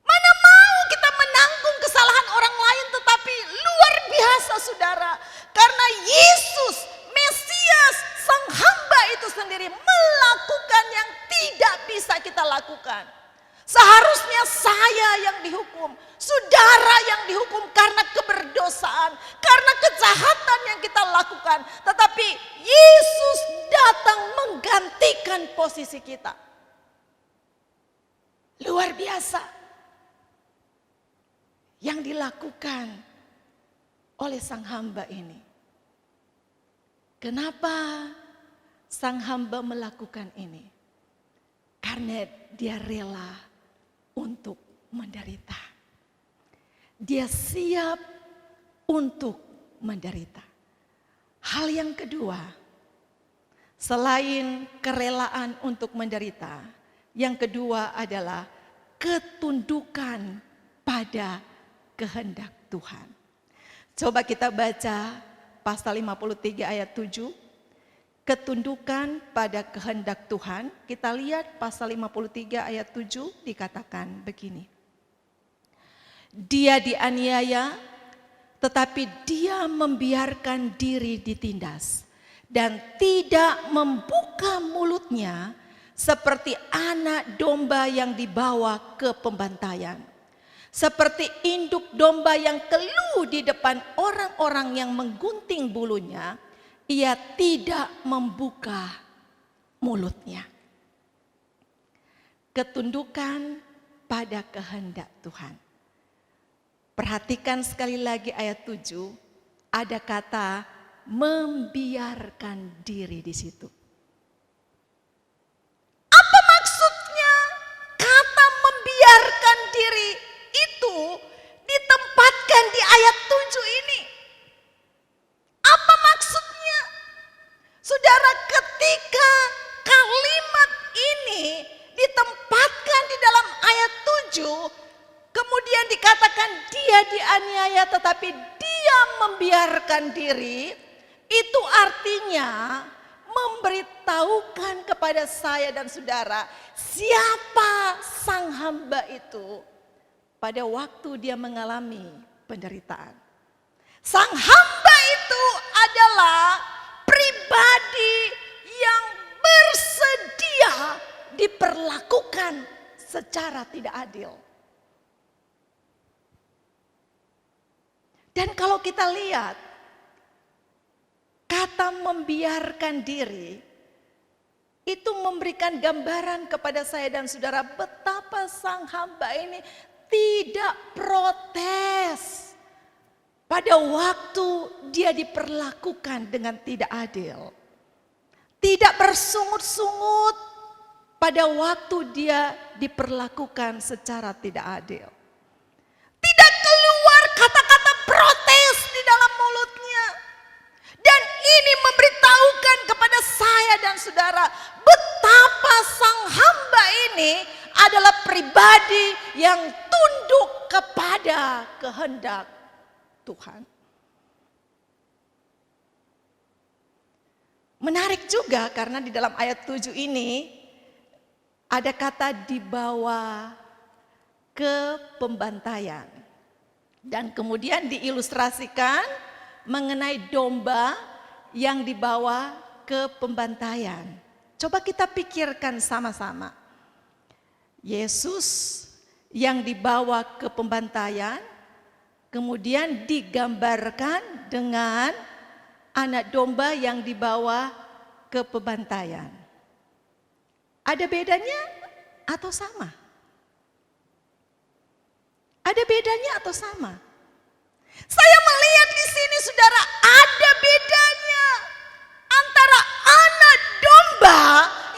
Mana mau kita menanggung kesalahan orang lain, tetapi luar biasa saudara. Karena Yesus, Mesias, Sang Hamba itu sendiri melakukan yang tidak bisa kita lakukan. Seharusnya saya yang dihukum, saudara yang dihukum karena keberdosaan, karena kejahatan yang kita lakukan. Tetapi Yesus datang menggantikan posisi kita. Luar biasa yang dilakukan oleh Sang Hamba ini. Kenapa Sang Hamba melakukan ini? Karena dia rela untuk menderita. Dia siap untuk menderita. Hal yang kedua, selain kerelaan untuk menderita, yang kedua adalah ketundukan pada kehendak Tuhan. Coba kita baca pasal 53 ayat 7. Ketundukan pada kehendak Tuhan. Kita lihat pasal 53 ayat 7 dikatakan begini. Dia dianiaya, tetapi dia membiarkan diri ditindas dan tidak membuka mulutnya seperti anak domba yang dibawa ke pembantaian. Seperti induk domba yang keluh di depan orang-orang yang menggunting bulunya, ia tidak membuka mulutnya. Ketundukan pada kehendak Tuhan. Perhatikan sekali lagi ayat 7, ada kata membiarkan diri di situ. Apa maksudnya kata membiarkan diri itu ditempatkan di ayat 7 ini? Apa maksudnya? Saudara, ketika kalimat ini ditempatkan di dalam ayat 7, kemudian dikatakan dia dianiaya tetapi dia membiarkan diri, itu artinya memberitahukan kepada saya dan saudara siapa Sang Hamba itu pada waktu dia mengalami penderitaan. Sang Hamba itu adalah pribadi yang bersedia diperlakukan secara tidak adil. Dan kalau kita lihat kata membiarkan diri itu memberikan gambaran kepada saya dan saudara betapa Sang Hamba ini tidak protes pada waktu dia diperlakukan dengan tidak adil. Tidak bersungut-sungut pada waktu dia diperlakukan secara tidak adil. Tidak keluar kata-kata protes di dalam mulutnya. Dan ini memberitahukan kepada saya dan saudara betapa Sang Hamba ini adalah pribadi yang tunduk kepada kehendak Tuhan. Menarik juga karena di dalam ayat 7 ini ada kata dibawa ke pembantaian. Dan kemudian diilustrasikan mengenai domba yang dibawa ke pembantaian. Coba kita pikirkan sama-sama. Yesus yang dibawa ke pembantaian, kemudian digambarkan dengan anak domba yang dibawa ke pembantaian. Ada bedanya atau sama? Ada bedanya atau sama? Saya melihat di sini saudara ada bedanya antara anak domba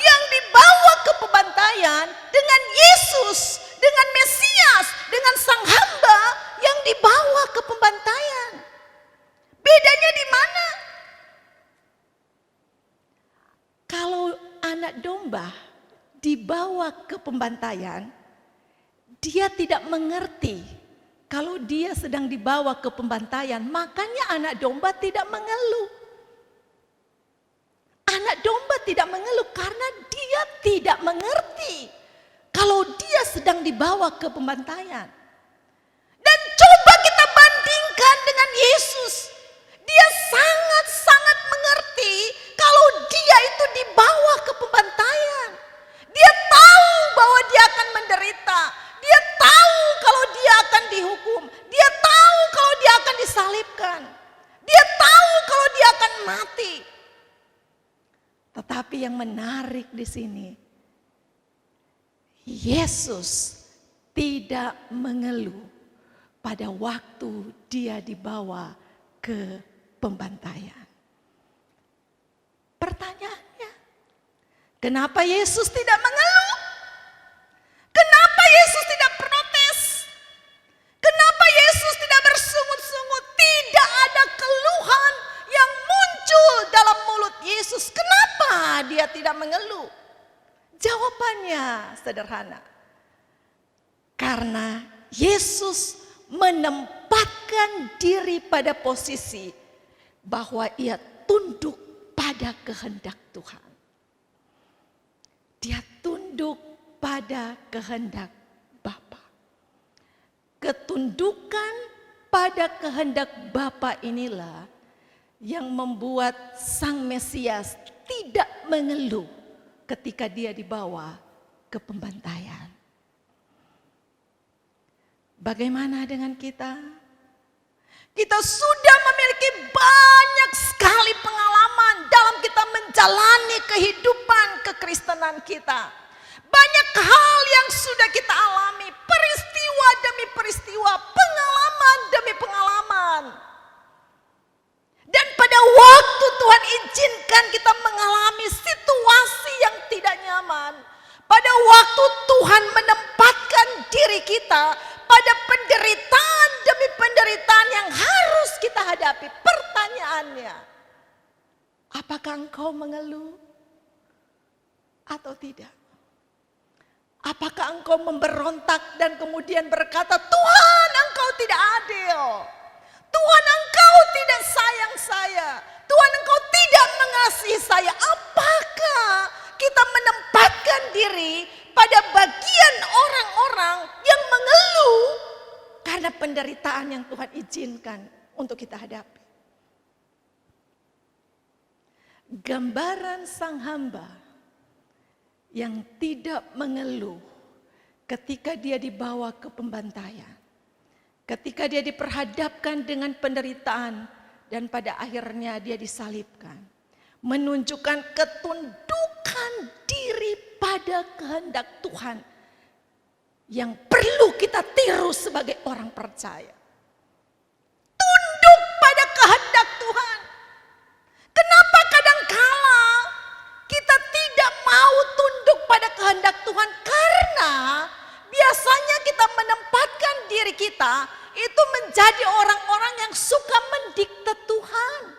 yang dibawa ke pembantaian dengan Yesus, dengan Mesias, dengan sang hamba yang dibawa ke pembantaian. Bedanya di mana? Kalau anak domba dibawa ke pembantaian, dia tidak mengerti kalau dia sedang dibawa ke pembantaian, makanya anak domba tidak mengeluh. Anak domba tidak mengeluh karena dia tidak mengerti kalau dia sedang dibawa ke pembantaian. Dan coba kita bandingkan dengan Yesus. Dia sangat-sangat mengerti kalau dia itu dibawa ke pembantaian. Dia tahu bahwa dia akan menderita. Dia tahu kalau dia akan dihukum. Dia tahu kalau dia akan disalibkan. Dia tahu kalau dia akan mati. Tetapi yang menarik di sini, Yesus tidak mengeluh pada waktu dia dibawa ke pembantaian. Pertanyaannya, kenapa Yesus tidak mengeluh? Kenapa Yesus tidak protes? Kenapa Yesus tidak bersungut-sungut? Tidak ada keluhan yang muncul dalam mulut Yesus. Kenapa dia tidak mengeluh? Jawabannya sederhana. Karena Yesus menempatkan diri pada posisi bahwa ia tunduk pada kehendak Tuhan. Dia tunduk pada kehendak Bapa. Ketundukan pada kehendak Bapa inilah yang membuat Sang Mesias tidak mengeluh ketika dia dibawa ke pembantaian. Bagaimana dengan kita? Kita sudah memiliki banyak sekali pengalaman dalam kita menjalani kehidupan kekristenan kita. Banyak hal yang sudah kita alami, peristiwa demi peristiwa, pengalaman demi pengalaman. Dan pada waktu Tuhan izinkan kita mengalami situasi yang tidak nyaman, pada waktu Tuhan menempatkan diri kita pada penderitaan demi penderitaan yang harus kita hadapi. Pertanyaannya, apakah engkau mengeluh atau tidak? Apakah engkau memberontak dan kemudian berkata, Tuhan engkau tidak adil. Tuhan engkau tidak sayang saya. Tuhan engkau tidak mengasihi saya. Apakah kita menempatkan diri pada bagian orang-orang yang mengeluh karena penderitaan yang Tuhan izinkan untuk kita hadapi? Gambaran sang hamba yang tidak mengeluh ketika dia dibawa ke pembantaian, ketika dia diperhadapkan dengan penderitaan dan pada akhirnya dia disalibkan, menunjukkan ketundukan diri pada kehendak Tuhan yang perlu kita tiru sebagai orang percaya. Tunduk pada kehendak Tuhan. Kenapa kadangkala kita tidak mau tunduk pada kehendak Tuhan? Karena biasanya kita menempatkan diri kita itu menjadi orang-orang yang suka mendikte Tuhan.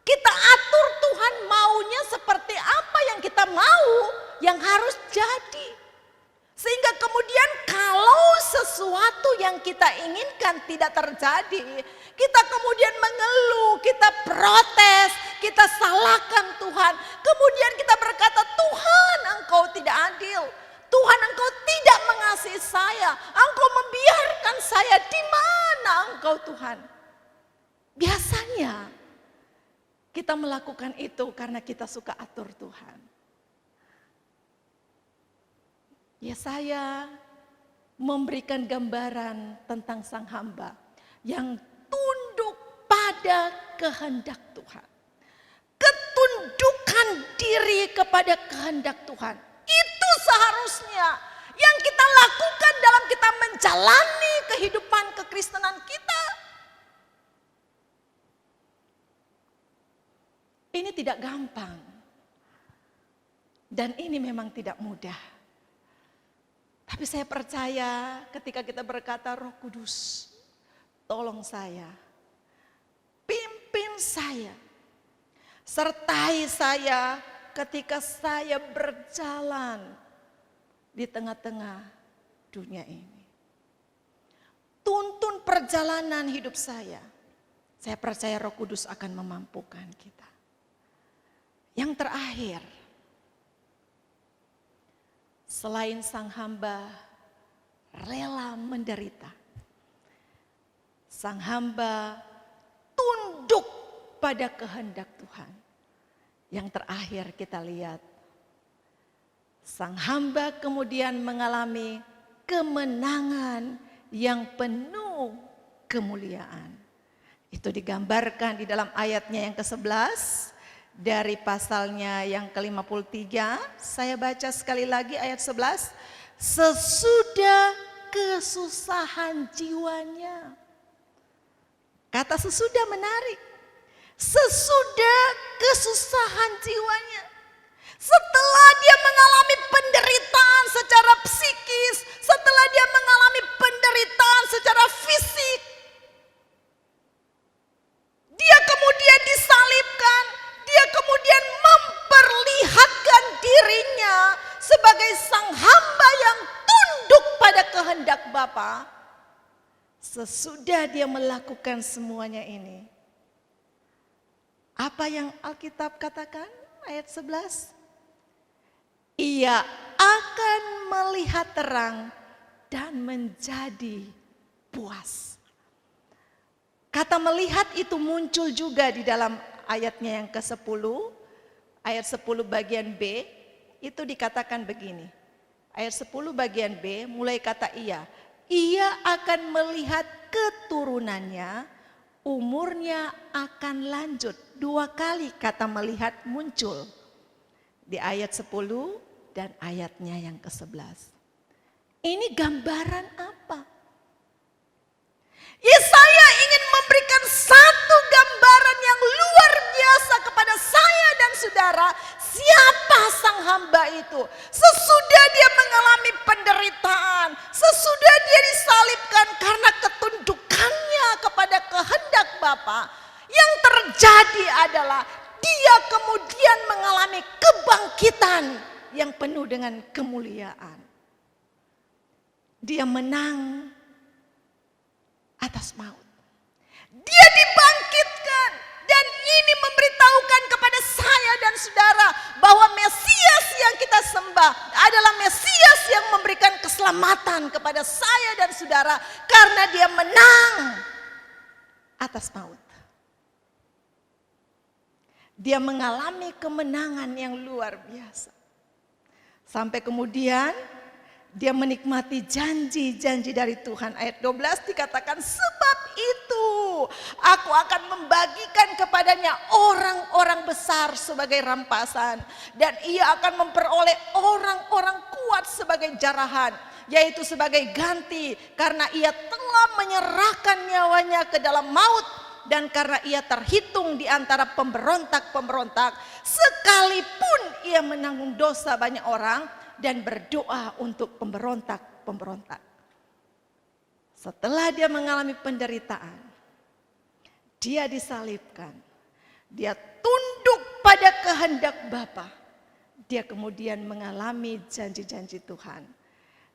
Kita atur Tuhan maunya seperti apa yang kita mau, yang harus jadi. Sehingga kemudian kalau sesuatu yang kita inginkan tidak terjadi, kita kemudian mengeluh, kita protes, kita salahkan Tuhan. Kemudian kita berkata, Tuhan engkau tidak adil. Tuhan engkau tidak mengasihi saya. Engkau membiarkan saya. Di mana engkau Tuhan? Biasanya kita melakukan itu karena kita suka atur Tuhan. Yesaya memberikan gambaran tentang sang hamba yang tunduk pada kehendak Tuhan. Ketundukan diri kepada kehendak Tuhan. Itu seharusnya yang kita lakukan dalam kita menjalani kehidupan kekristenan kita. Ini tidak gampang. Dan ini memang tidak mudah. Tapi saya percaya ketika kita berkata, Roh Kudus, tolong saya, pimpin saya, sertai saya ketika saya berjalan di tengah-tengah dunia ini. Tuntun perjalanan hidup saya. Saya percaya Roh Kudus akan memampukan kita. Yang terakhir, selain sang hamba rela menderita, sang hamba tunduk pada kehendak Tuhan. Yang terakhir kita lihat, sang hamba kemudian mengalami kemenangan yang penuh kemuliaan. Itu digambarkan di dalam ayatnya yang ke-11 dari pasalnya yang ke-53. Saya baca sekali lagi ayat 11. Sesudah kesusahan jiwanya. Kata sesudah menarik. Sesudah kesusahan jiwanya. Setelah dia mengalami penderitaan secara psikis, setelah dia mengalami penderitaan secara fisik, dia kemudian disalibkan, dia kemudian memperlihatkan dirinya sebagai sang hamba yang tunduk pada kehendak Bapa. Sesudah dia melakukan semuanya ini, apa yang Alkitab katakan ayat 11? Ia akan melihat terang dan menjadi puas. Kata melihat itu muncul juga di dalam ayatnya yang ke-10, ayat 10 bagian B, itu dikatakan begini. Ayat 10 bagian B mulai kata ia akan melihat keturunannya, umurnya akan lanjut. 2 kali kata melihat muncul di ayat 10 dan ayatnya yang ke-11. Ini gambaran apa? Yesaya ingin memberikan satu gambaran yang luar biasa kepada saya dan saudara. Siapa sang hamba itu? Sesudah dia mengalami penderitaan, sesudah dia disalibkan karena ketundukannya kepada kehendak Bapa, yang terjadi adalah dia kemudian mengalami kebangkitan yang penuh dengan kemuliaan. Dia menang atas maut. Dia dibangkitkan, dan ini memberitahukan kepada saya dan saudara bahwa Mesias yang kita sembah adalah Mesias yang memberikan keselamatan kepada saya dan saudara karena dia menang atas maut. Dia mengalami kemenangan yang luar biasa. Sampai kemudian dia menikmati janji-janji dari Tuhan. Ayat 12 dikatakan, sebab itu aku akan membagikan kepadanya orang-orang besar sebagai rampasan. Dan ia akan memperoleh orang-orang kuat sebagai jarahan, yaitu sebagai ganti karena ia telah menyerahkan nyawanya ke dalam maut. Dan karena ia terhitung di antara pemberontak-pemberontak, sekalipun ia menanggung dosa banyak orang dan berdoa untuk pemberontak-pemberontak. Setelah dia mengalami penderitaan, dia disalibkan, dia tunduk pada kehendak Bapa, dia kemudian mengalami janji-janji Tuhan.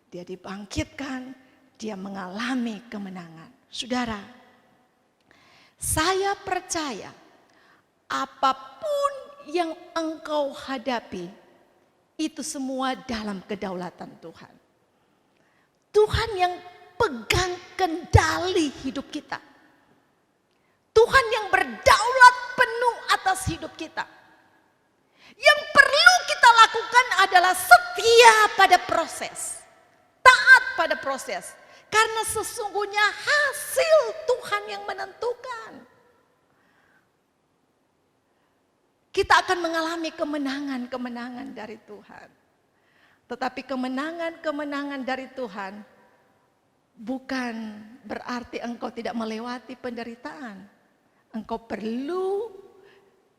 Dia dibangkitkan, dia mengalami kemenangan. Saudara, saya percaya apapun yang engkau hadapi, itu semua dalam kedaulatan Tuhan. Tuhan yang pegang kendali hidup kita. Tuhan yang berdaulat penuh atas hidup kita. Yang perlu kita lakukan adalah setia pada proses. Taat pada proses. Karena sesungguhnya hasil Tuhan yang menentukan. Kita akan mengalami kemenangan-kemenangan dari Tuhan. Tetapi kemenangan-kemenangan dari Tuhan bukan berarti engkau tidak melewati penderitaan. Engkau perlu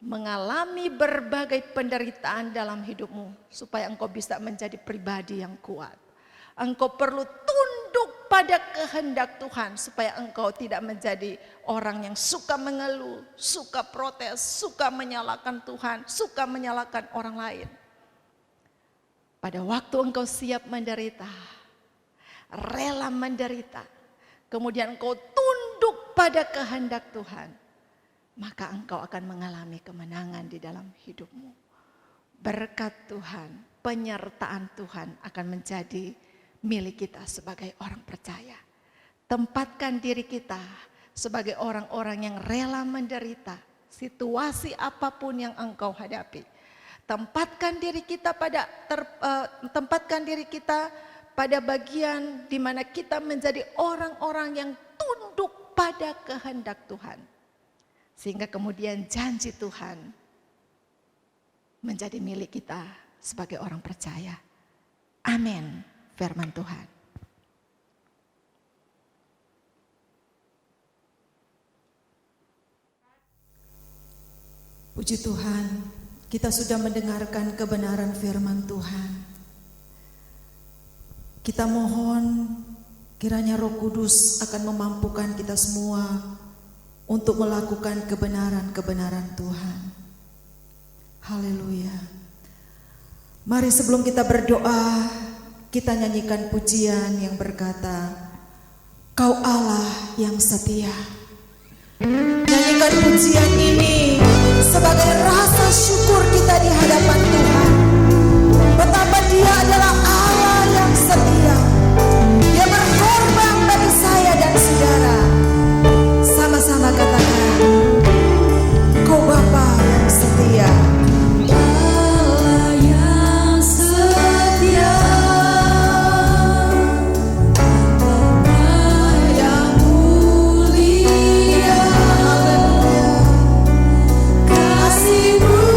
mengalami berbagai penderitaan dalam hidupmu supaya engkau bisa menjadi pribadi yang kuat. Engkau perlu tunduk pada kehendak Tuhan supaya engkau tidak menjadi orang yang suka mengeluh, suka protes, suka menyalahkan Tuhan, suka menyalahkan orang lain. Pada waktu engkau siap menderita, rela menderita, kemudian engkau tunduk pada kehendak Tuhan, maka engkau akan mengalami kemenangan di dalam hidupmu. Berkat Tuhan, penyertaan Tuhan akan menjadi milik kita sebagai orang percaya. Tempatkan diri kita sebagai orang-orang yang rela menderita situasi apapun yang engkau hadapi. Tempatkan diri kita pada bagian di mana kita menjadi orang-orang yang tunduk pada kehendak Tuhan. Sehingga kemudian janji Tuhan menjadi milik kita sebagai orang percaya. Amin. Firman Tuhan.
Puji Tuhan, kita sudah mendengarkan kebenaran firman Tuhan. Kita mohon kiranya Roh Kudus akan memampukan kita semua untuk melakukan kebenaran-kebenaran Tuhan. Haleluya. Mari sebelum kita berdoa, kita nyanyikan pujian yang berkata, Kau Allah yang setia. Nyanyikan pujian ini sebagai rasa syukur kita di hadapan Tuhan. Betapa Dia adalah Allah yang setia. Dia berkorban bagi saya dan saudara. Sama-sama katakan, Kau Bapa yang setia.
Allah yang setia, Bapa yang mulia, kasih-Mu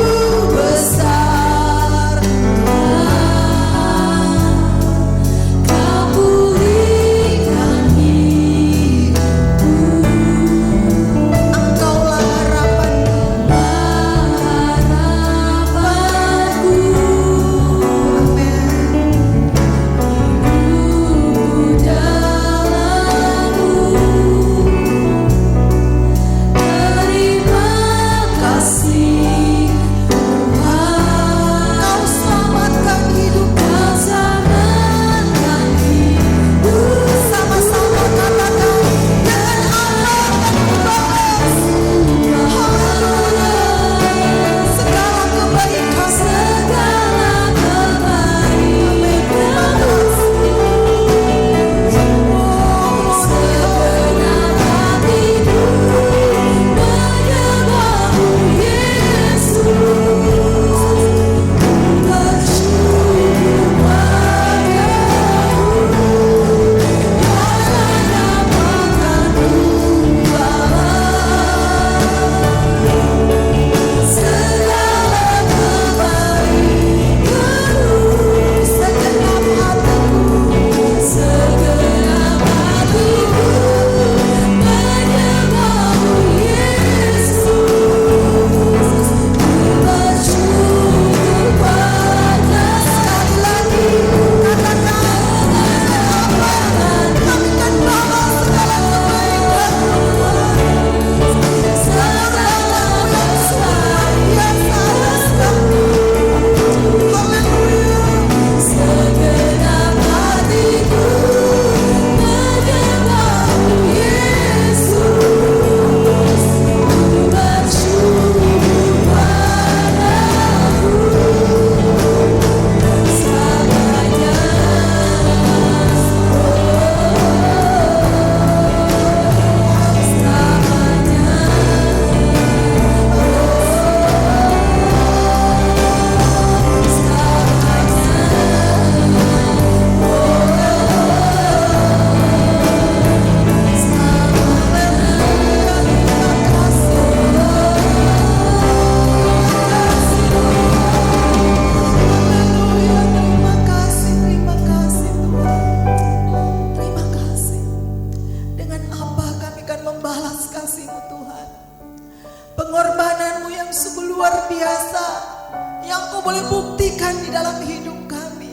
yang Engkau boleh buktikan di dalam hidup kami.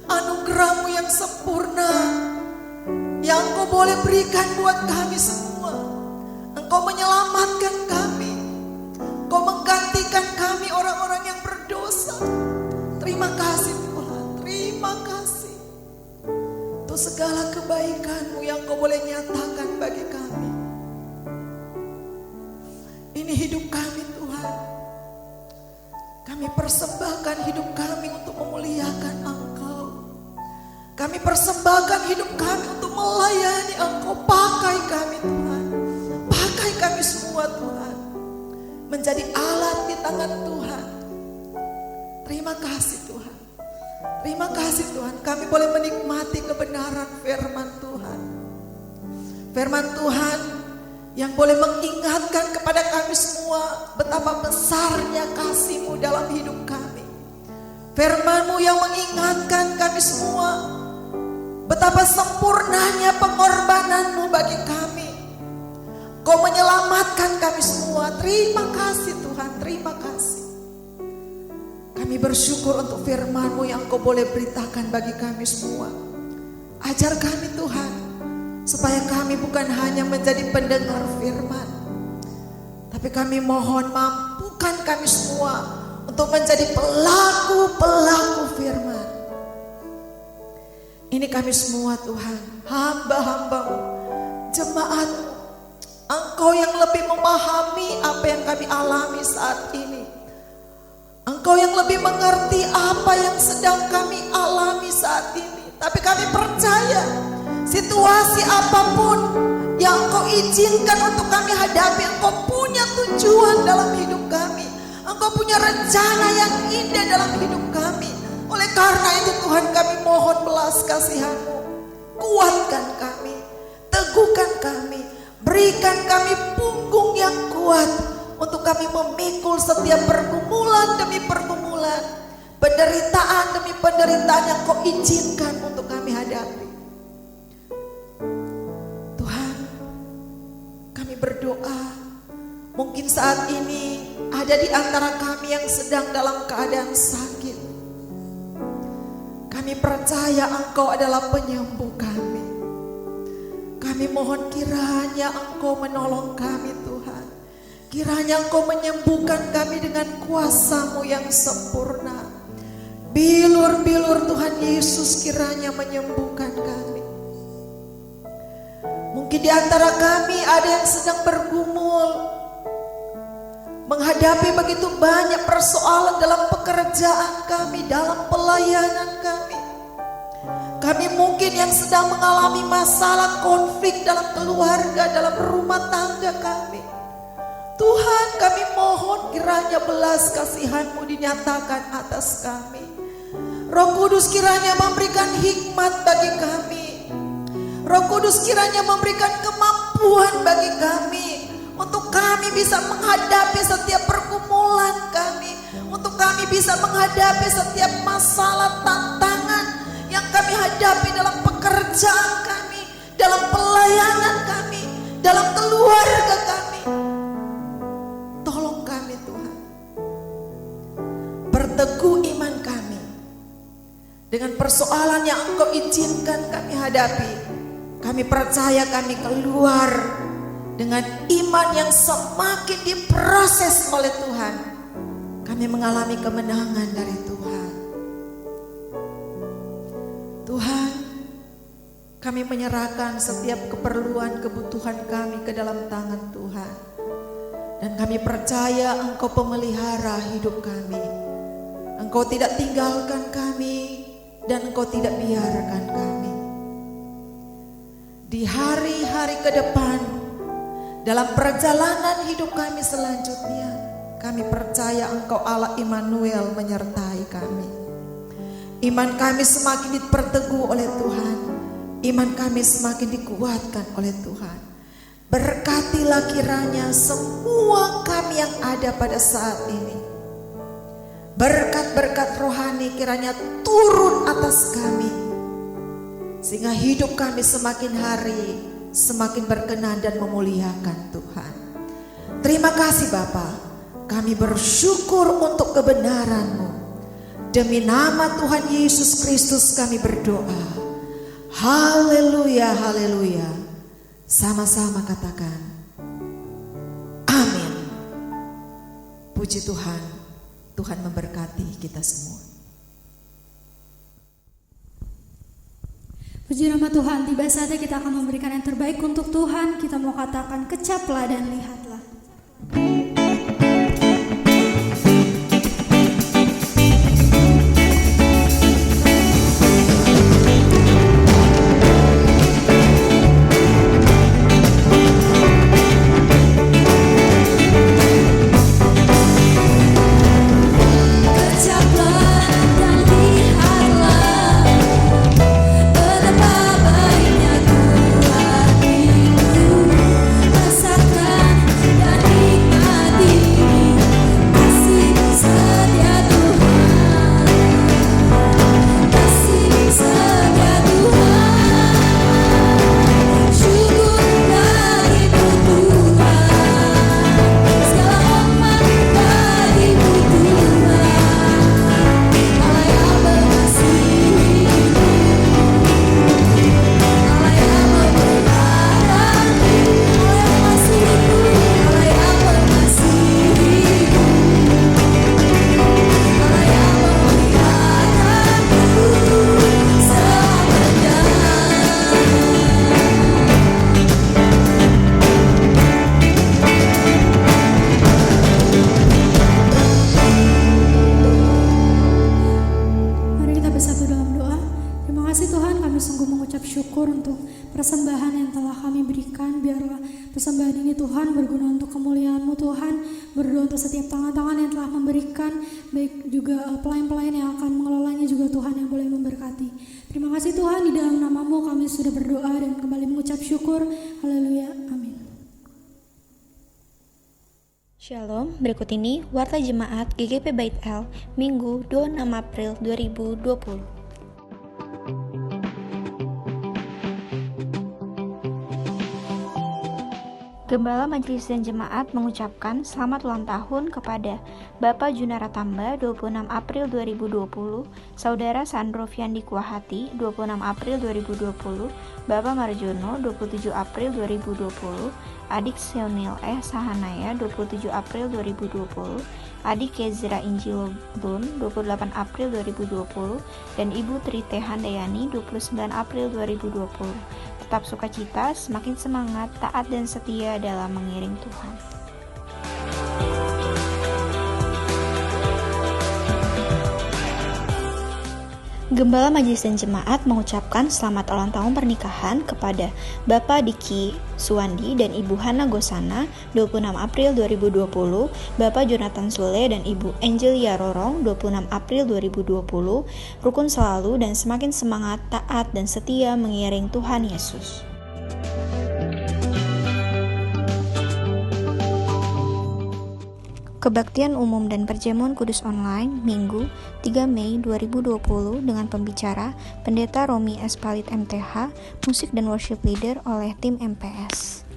Anugerah-Mu yang sempurna yang Engkau boleh berikan buat kami semua. Engkau menyelamatkan kami, Engkau menggantikan kami orang-orang yang berdosa. Terima kasih Tuhan, terima kasih untuk segala kebaikan-Mu yang Engkau boleh nyatakan bagi kami. Ini hidup kami Tuhan, kami persembahkan hidup kami untuk memuliakan Engkau. Kami persembahkan hidup kami untuk melayani Engkau. Pakai kami Tuhan, pakai kami semua Tuhan, menjadi alat di tangan Tuhan. Terima kasih Tuhan, terima kasih Tuhan. Kami boleh menikmati kebenaran firman Tuhan. Firman Tuhan yang boleh mengingatkan kepada kami semua betapa besarnya kasih-Mu dalam hidup kami. Firman-Mu yang mengingatkan kami semua betapa sempurnanya pengorbanan-Mu bagi kami. Kau menyelamatkan kami semua. Terima kasih Tuhan, terima kasih. Kami bersyukur untuk firman-Mu yang Kau boleh beritakan bagi kami semua. Ajar kami Tuhan, supaya kami bukan hanya menjadi pendengar firman, tapi kami mohon mampukan kami semua untuk menjadi pelaku-pelaku firman. Ini kami semua Tuhan, hamba-hamba-Mu, jemaat-Mu. Engkau yang lebih memahami apa yang kami alami saat ini. Engkau yang lebih mengerti apa yang sedang kami alami saat ini. Tapi kami percaya situasi apapun yang Engkau izinkan untuk kami hadapi, Engkau punya tujuan dalam hidup kami. Engkau punya rencana yang indah dalam hidup kami. Oleh karena itu Tuhan, kami mohon belas kasihan-Mu. Kuatkan kami, teguhkan kami, berikan kami punggung yang kuat untuk kami memikul setiap pergumulan demi pergumulan, penderitaan demi penderitaan yang Kau izinkan untuk kami hadapi. Tuhan, kami berdoa, mungkin saat ini ada di antara kami yang sedang dalam keadaan sakit. Kami percaya Engkau adalah penyembuh kami. Kami mohon kiranya Engkau menolong kami Tuhan. Kiranya Engkau menyembuhkan kami dengan kuasa-Mu yang sempurna. Bilur-bilur Tuhan Yesus kiranya menyembuhkan kami. Mungkin di antara kami ada yang sedang bergumul, menghadapi begitu banyak persoalan dalam pekerjaan kami, dalam pelayanan kami. Kami mungkin yang sedang mengalami masalah konflik dalam keluarga, dalam rumah tangga kami. Tuhan, kami mohon kiranya belas kasihan-Mu dinyatakan atas kami. Roh Kudus kiranya memberikan hikmat bagi kami. Roh Kudus kiranya memberikan kemampuan bagi kami, untuk kami bisa menghadapi setiap pergumulan kami, untuk kami bisa menghadapi setiap masalah tantangan yang kami hadapi dalam pekerjaan kami, dalam pelayanan kami, dalam keluarga kami. Tolong kami Tuhan, berteguh iman kami dengan persoalan yang Engkau izinkan kami hadapi. Kami percaya kami keluar dengan iman yang semakin diproses oleh Tuhan. Kami mengalami kemenangan dari Tuhan. Tuhan, kami menyerahkan setiap keperluan kebutuhan kami ke dalam tangan Tuhan. Dan kami percaya Engkau pemelihara hidup kami. Engkau tidak tinggalkan kami dan Engkau tidak biarkan kami. Di hari-hari ke depan, dalam perjalanan hidup kami selanjutnya, kami percaya Engkau Allah Immanuel menyertai kami. Iman kami semakin diperteguh oleh Tuhan. Iman kami semakin dikuatkan oleh Tuhan. Berkatilah kiranya semua kami yang ada pada saat ini. Berkat-berkat rohani kiranya turun atas kami, sehingga hidup kami semakin hari semakin berkenan dan memuliakan Tuhan. Terima kasih Bapa. Kami bersyukur untuk kebenaran-Mu. Demi nama Tuhan Yesus Kristus kami berdoa. Haleluya, haleluya. Sama-sama katakan amin. Puji Tuhan, Tuhan memberkati kita semua.
Puji nama Tuhan, tiba saatnya kita akan memberikan yang terbaik untuk Tuhan. Kita mau katakan kecaplah dan lihatlah. Persembahan yang telah kami berikan, biarlah persembahan ini Tuhan berguna untuk kemuliaan-Mu Tuhan. Berdoa untuk setiap tangan-tangan yang telah memberikan, baik juga pelayan-pelayan yang akan mengelolanya juga Tuhan yang boleh memberkati. Terima kasih Tuhan, di dalam nama-Mu kami sudah berdoa dan kembali mengucap syukur. Haleluya, amin.
Shalom, berikut ini Warta Jemaat GGP Bait El, Minggu 26 April 2020. Gembala Majelis dan Jemaat mengucapkan selamat ulang tahun kepada Bapak Junara Tamba 26 April 2020, Saudara Sandro Fiandi Kuahati 26 April 2020, Bapak Marjono 27 April 2020, Adik Seonil Sahanaya 27 April 2020, Adik Kezra Injil Bun 28 April 2020, dan Ibu Trite Handayani 29 April 2020. Tetap sukacita, semakin semangat, taat dan setia dalam mengiring Tuhan. Gembala Majelis dan Jemaat mengucapkan selamat ulang tahun pernikahan kepada Bapak Diki Suwandi dan Ibu Hana Gosana 26 April 2020, Bapak Jonathan Sule dan Ibu Angelia Rorong 26 April 2020, rukun selalu dan semakin semangat, taat dan setia mengiring Tuhan Yesus. Kebaktian Umum dan Perjamuan Kudus Online, Minggu 3 Mei 2020 dengan pembicara Pendeta Romi S. Palit MTH, musik dan worship leader oleh tim MPS.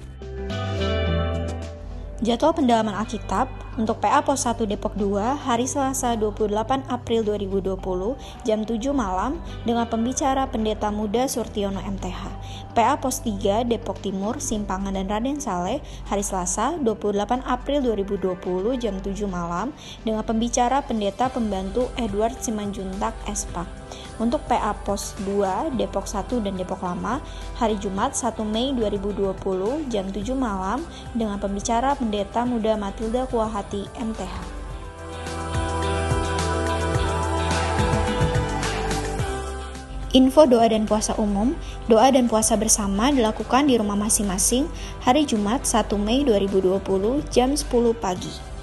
Jadwal pendalaman Alkitab untuk PA Pos 1 Depok 2 hari Selasa 28 April 2020 jam 7 malam dengan pembicara Pendeta Muda Surtiono MTH. PA Pos 3 Depok Timur Simpangan dan Raden Saleh hari Selasa 28 April 2020 jam 7 malam dengan pembicara Pendeta Pembantu Edward Simanjuntak Espak. Untuk PA Pos 2 Depok 1 dan Depok Lama hari Jumat 1 Mei 2020 jam 7 malam dengan pembicara Pendeta Muda Matilda Kuahati MTH. Info doa dan puasa umum, doa dan puasa bersama dilakukan di rumah masing-masing hari Jumat 1 Mei 2020 jam 10 pagi.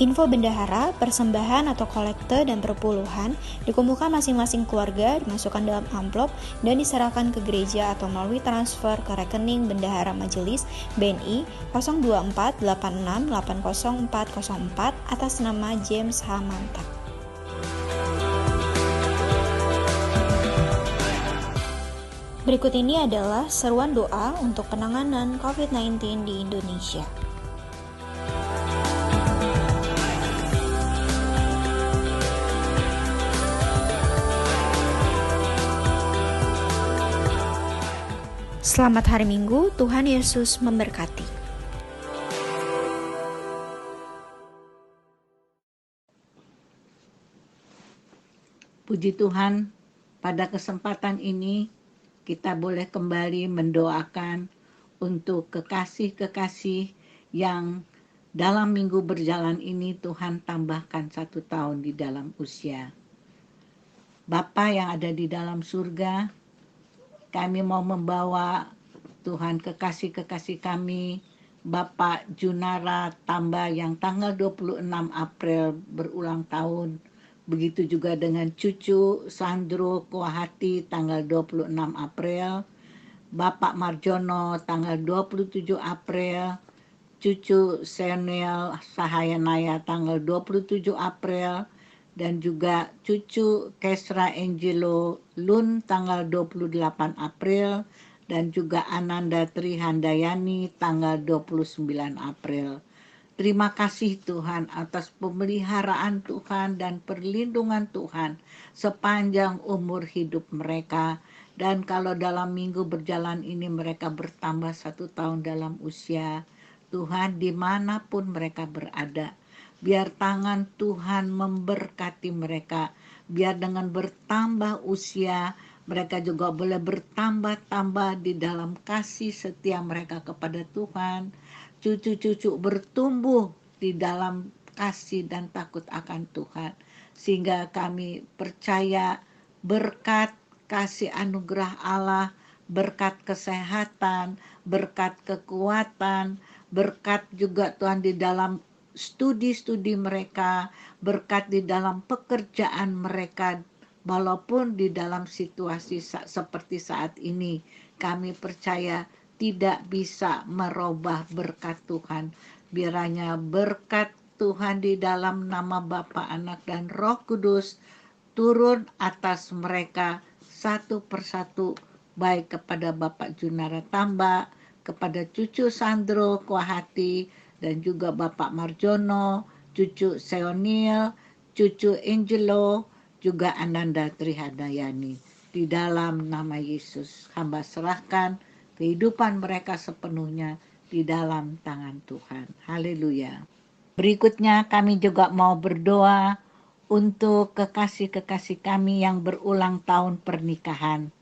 Info bendahara, persembahan atau kolekte dan perpuluhan dikumpulkan masing-masing keluarga, dimasukkan dalam amplop dan diserahkan ke gereja atau melalui transfer ke rekening Bendahara Majelis BNI 02486800404 atas nama James H. Mantap. Berikut ini adalah seruan doa untuk penanganan COVID-19 di Indonesia. Selamat hari Minggu, Tuhan Yesus memberkati.
Puji Tuhan, pada kesempatan ini kita boleh kembali mendoakan untuk kekasih-kekasih yang dalam minggu berjalan ini Tuhan tambahkan 1 tahun di dalam usia. Bapa yang ada di dalam surga, kami mau membawa Tuhan kekasih-kekasih kami, Bapak Junara Tamba yang tanggal 26 April berulang tahun. Begitu juga dengan cucu Sandro Kuahati tanggal 26 April, Bapak Marjono tanggal 27 April, cucu Senel Sahayanaya tanggal 27 April, dan juga cucu Kesra Angelo Lun tanggal 28 April, dan juga Ananda Trihandayani tanggal 29 April. Terima kasih Tuhan atas pemeliharaan Tuhan dan perlindungan Tuhan sepanjang umur hidup mereka. Dan kalau dalam minggu berjalan ini mereka bertambah 1 tahun dalam usia, Tuhan dimanapun mereka berada, biar tangan Tuhan memberkati mereka. Biar dengan bertambah usia, mereka juga boleh bertambah-tambah di dalam kasih setia mereka kepada Tuhan. Cucu-cucu bertumbuh di dalam kasih dan takut akan Tuhan. Sehingga kami percaya berkat kasih anugerah Allah, berkat kesehatan, berkat kekuatan, berkat juga Tuhan di dalam studi-studi mereka, berkat di dalam pekerjaan mereka, walaupun di dalam situasi seperti saat ini, kami percaya tidak bisa merubah berkat Tuhan. Biarnya berkat Tuhan di dalam nama Bapa, Anak, dan Roh Kudus turun atas mereka satu persatu, baik kepada Bapak Junara Tamba, kepada cucu Sandro Kuahati, dan juga Bapak Marjono, cucu Seonil, cucu Angelo, juga Ananda Trihandayani. Di dalam nama Yesus, hamba serahkan kehidupan mereka sepenuhnya di dalam tangan Tuhan. Haleluya. Berikutnya kami juga mau berdoa untuk kekasih-kekasih kami yang berulang tahun pernikahan.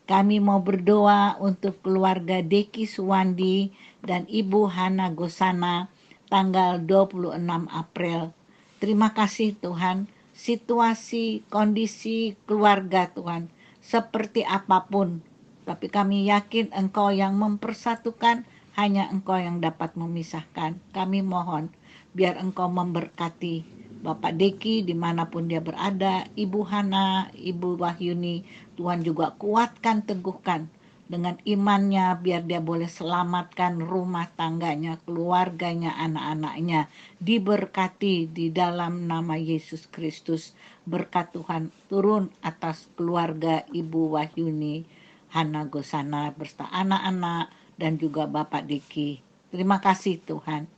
Kami mau berdoa untuk keluarga Deki Suwandi dan Ibu Hana Gosana tanggal 26 April. Terima kasih Tuhan, situasi, kondisi keluarga Tuhan, seperti apapun. Tapi kami yakin Engkau yang mempersatukan, hanya Engkau yang dapat memisahkan. Kami mohon, biar Engkau memberkati Bapak Deki dimanapun dia berada, Ibu Hana, Ibu Wahyuni, Tuhan juga kuatkan, teguhkan dengan imannya, biar dia boleh selamatkan rumah tangganya, keluarganya, anak-anaknya, diberkati di dalam nama Yesus Kristus. Berkat Tuhan turun atas keluarga Ibu Wahyuni, Hana Gosana beserta anak-anak dan juga Bapak Diki. Terima kasih Tuhan.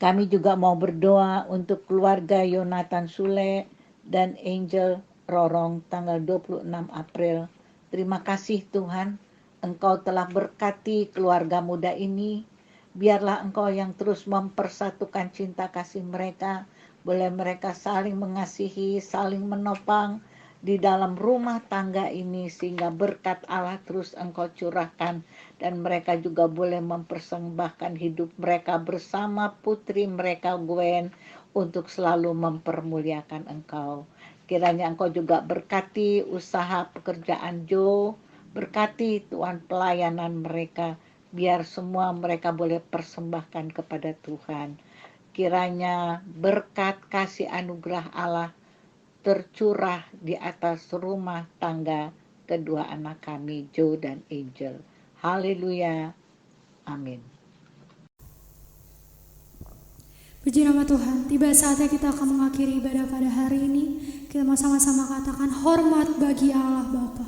Kami juga mau berdoa untuk keluarga Yonatan Sule dan Angel Rorong tanggal 26 April. Terima kasih Tuhan, Engkau telah berkati keluarga muda ini. Biarlah Engkau yang terus mempersatukan cinta kasih mereka. Boleh mereka saling mengasihi, saling menopang di dalam rumah tangga ini, sehingga berkat Allah terus Engkau curahkan, dan mereka juga boleh mempersembahkan hidup mereka bersama putri mereka Gwen untuk selalu mempermuliakan Engkau. Kiranya Engkau juga berkati usaha pekerjaan Joe, berkati Tuhan pelayanan mereka, biar semua mereka boleh persembahkan kepada Tuhan. Kiranya berkat kasih anugerah Allah tercurah di atas rumah tangga kedua anak kami, Joe dan Angel. Haleluya. Amin.
Puji nama Tuhan, tiba saatnya kita akan mengakhiri ibadah pada hari ini. Kita mau sama-sama katakan hormat bagi Allah Bapa.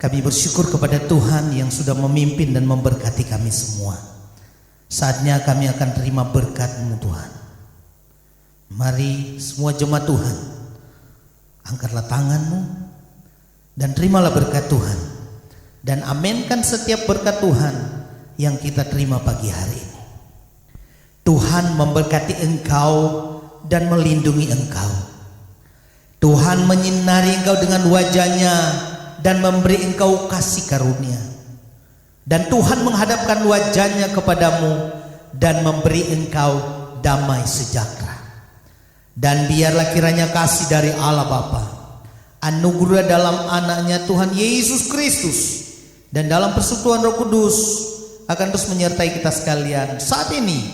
Kami bersyukur kepada Tuhan yang sudah memimpin dan memberkati kami semua. Saatnya kami akan terima berkat-Mu Tuhan. Mari semua jemaat Tuhan, angkatlah tangan-Mu dan terimalah berkat Tuhan. Dan aminkan setiap berkat Tuhan yang kita terima pagi hari ini. Tuhan memberkati engkau dan melindungi engkau. Tuhan menyinari engkau dengan wajah-Nya dan memberi engkau kasih karunia. Dan Tuhan menghadapkan wajah-Nya kepadamu dan memberi engkau damai sejahtera. Dan biarlah kiranya kasih dari Allah Bapa, anugerah dalam anaknya Tuhan Yesus Kristus, dan dalam persekutuan Roh Kudus akan terus menyertai kita sekalian saat ini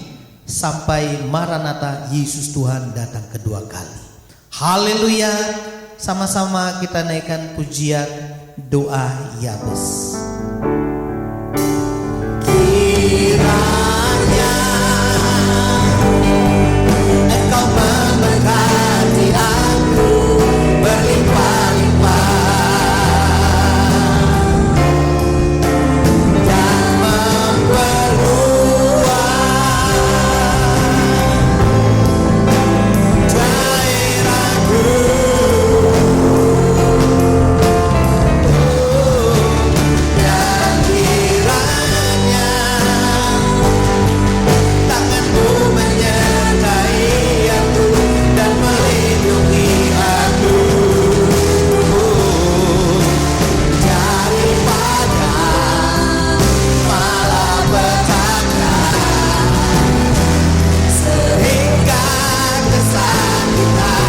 sampai Maranatha, Yesus Tuhan datang kedua kali. Haleluya. Sama-sama kita naikkan pujian doa Yabes. Kiranya Engkau memberkati aku berlimpah-limpah dan memperluas daerahku. Dan kiranya tangan-Mu menyertai aku dan melindungi aku daripada malapetaka, sehingga kesakitan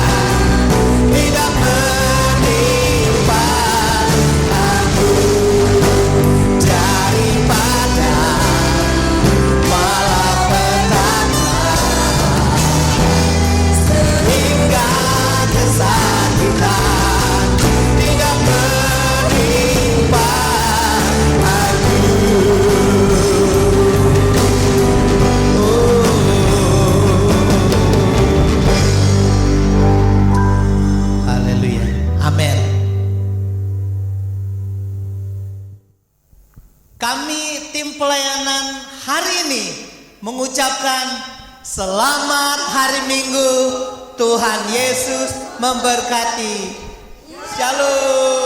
tidak menimpa aku, daripada malapetaka, sehingga kesakitan tidak menimpa aku. Haleluya. Amin. Kami tim pelayanan hari ini mengucapkan selamat hari Minggu. Tuhan Yesus memberkati. Shalom.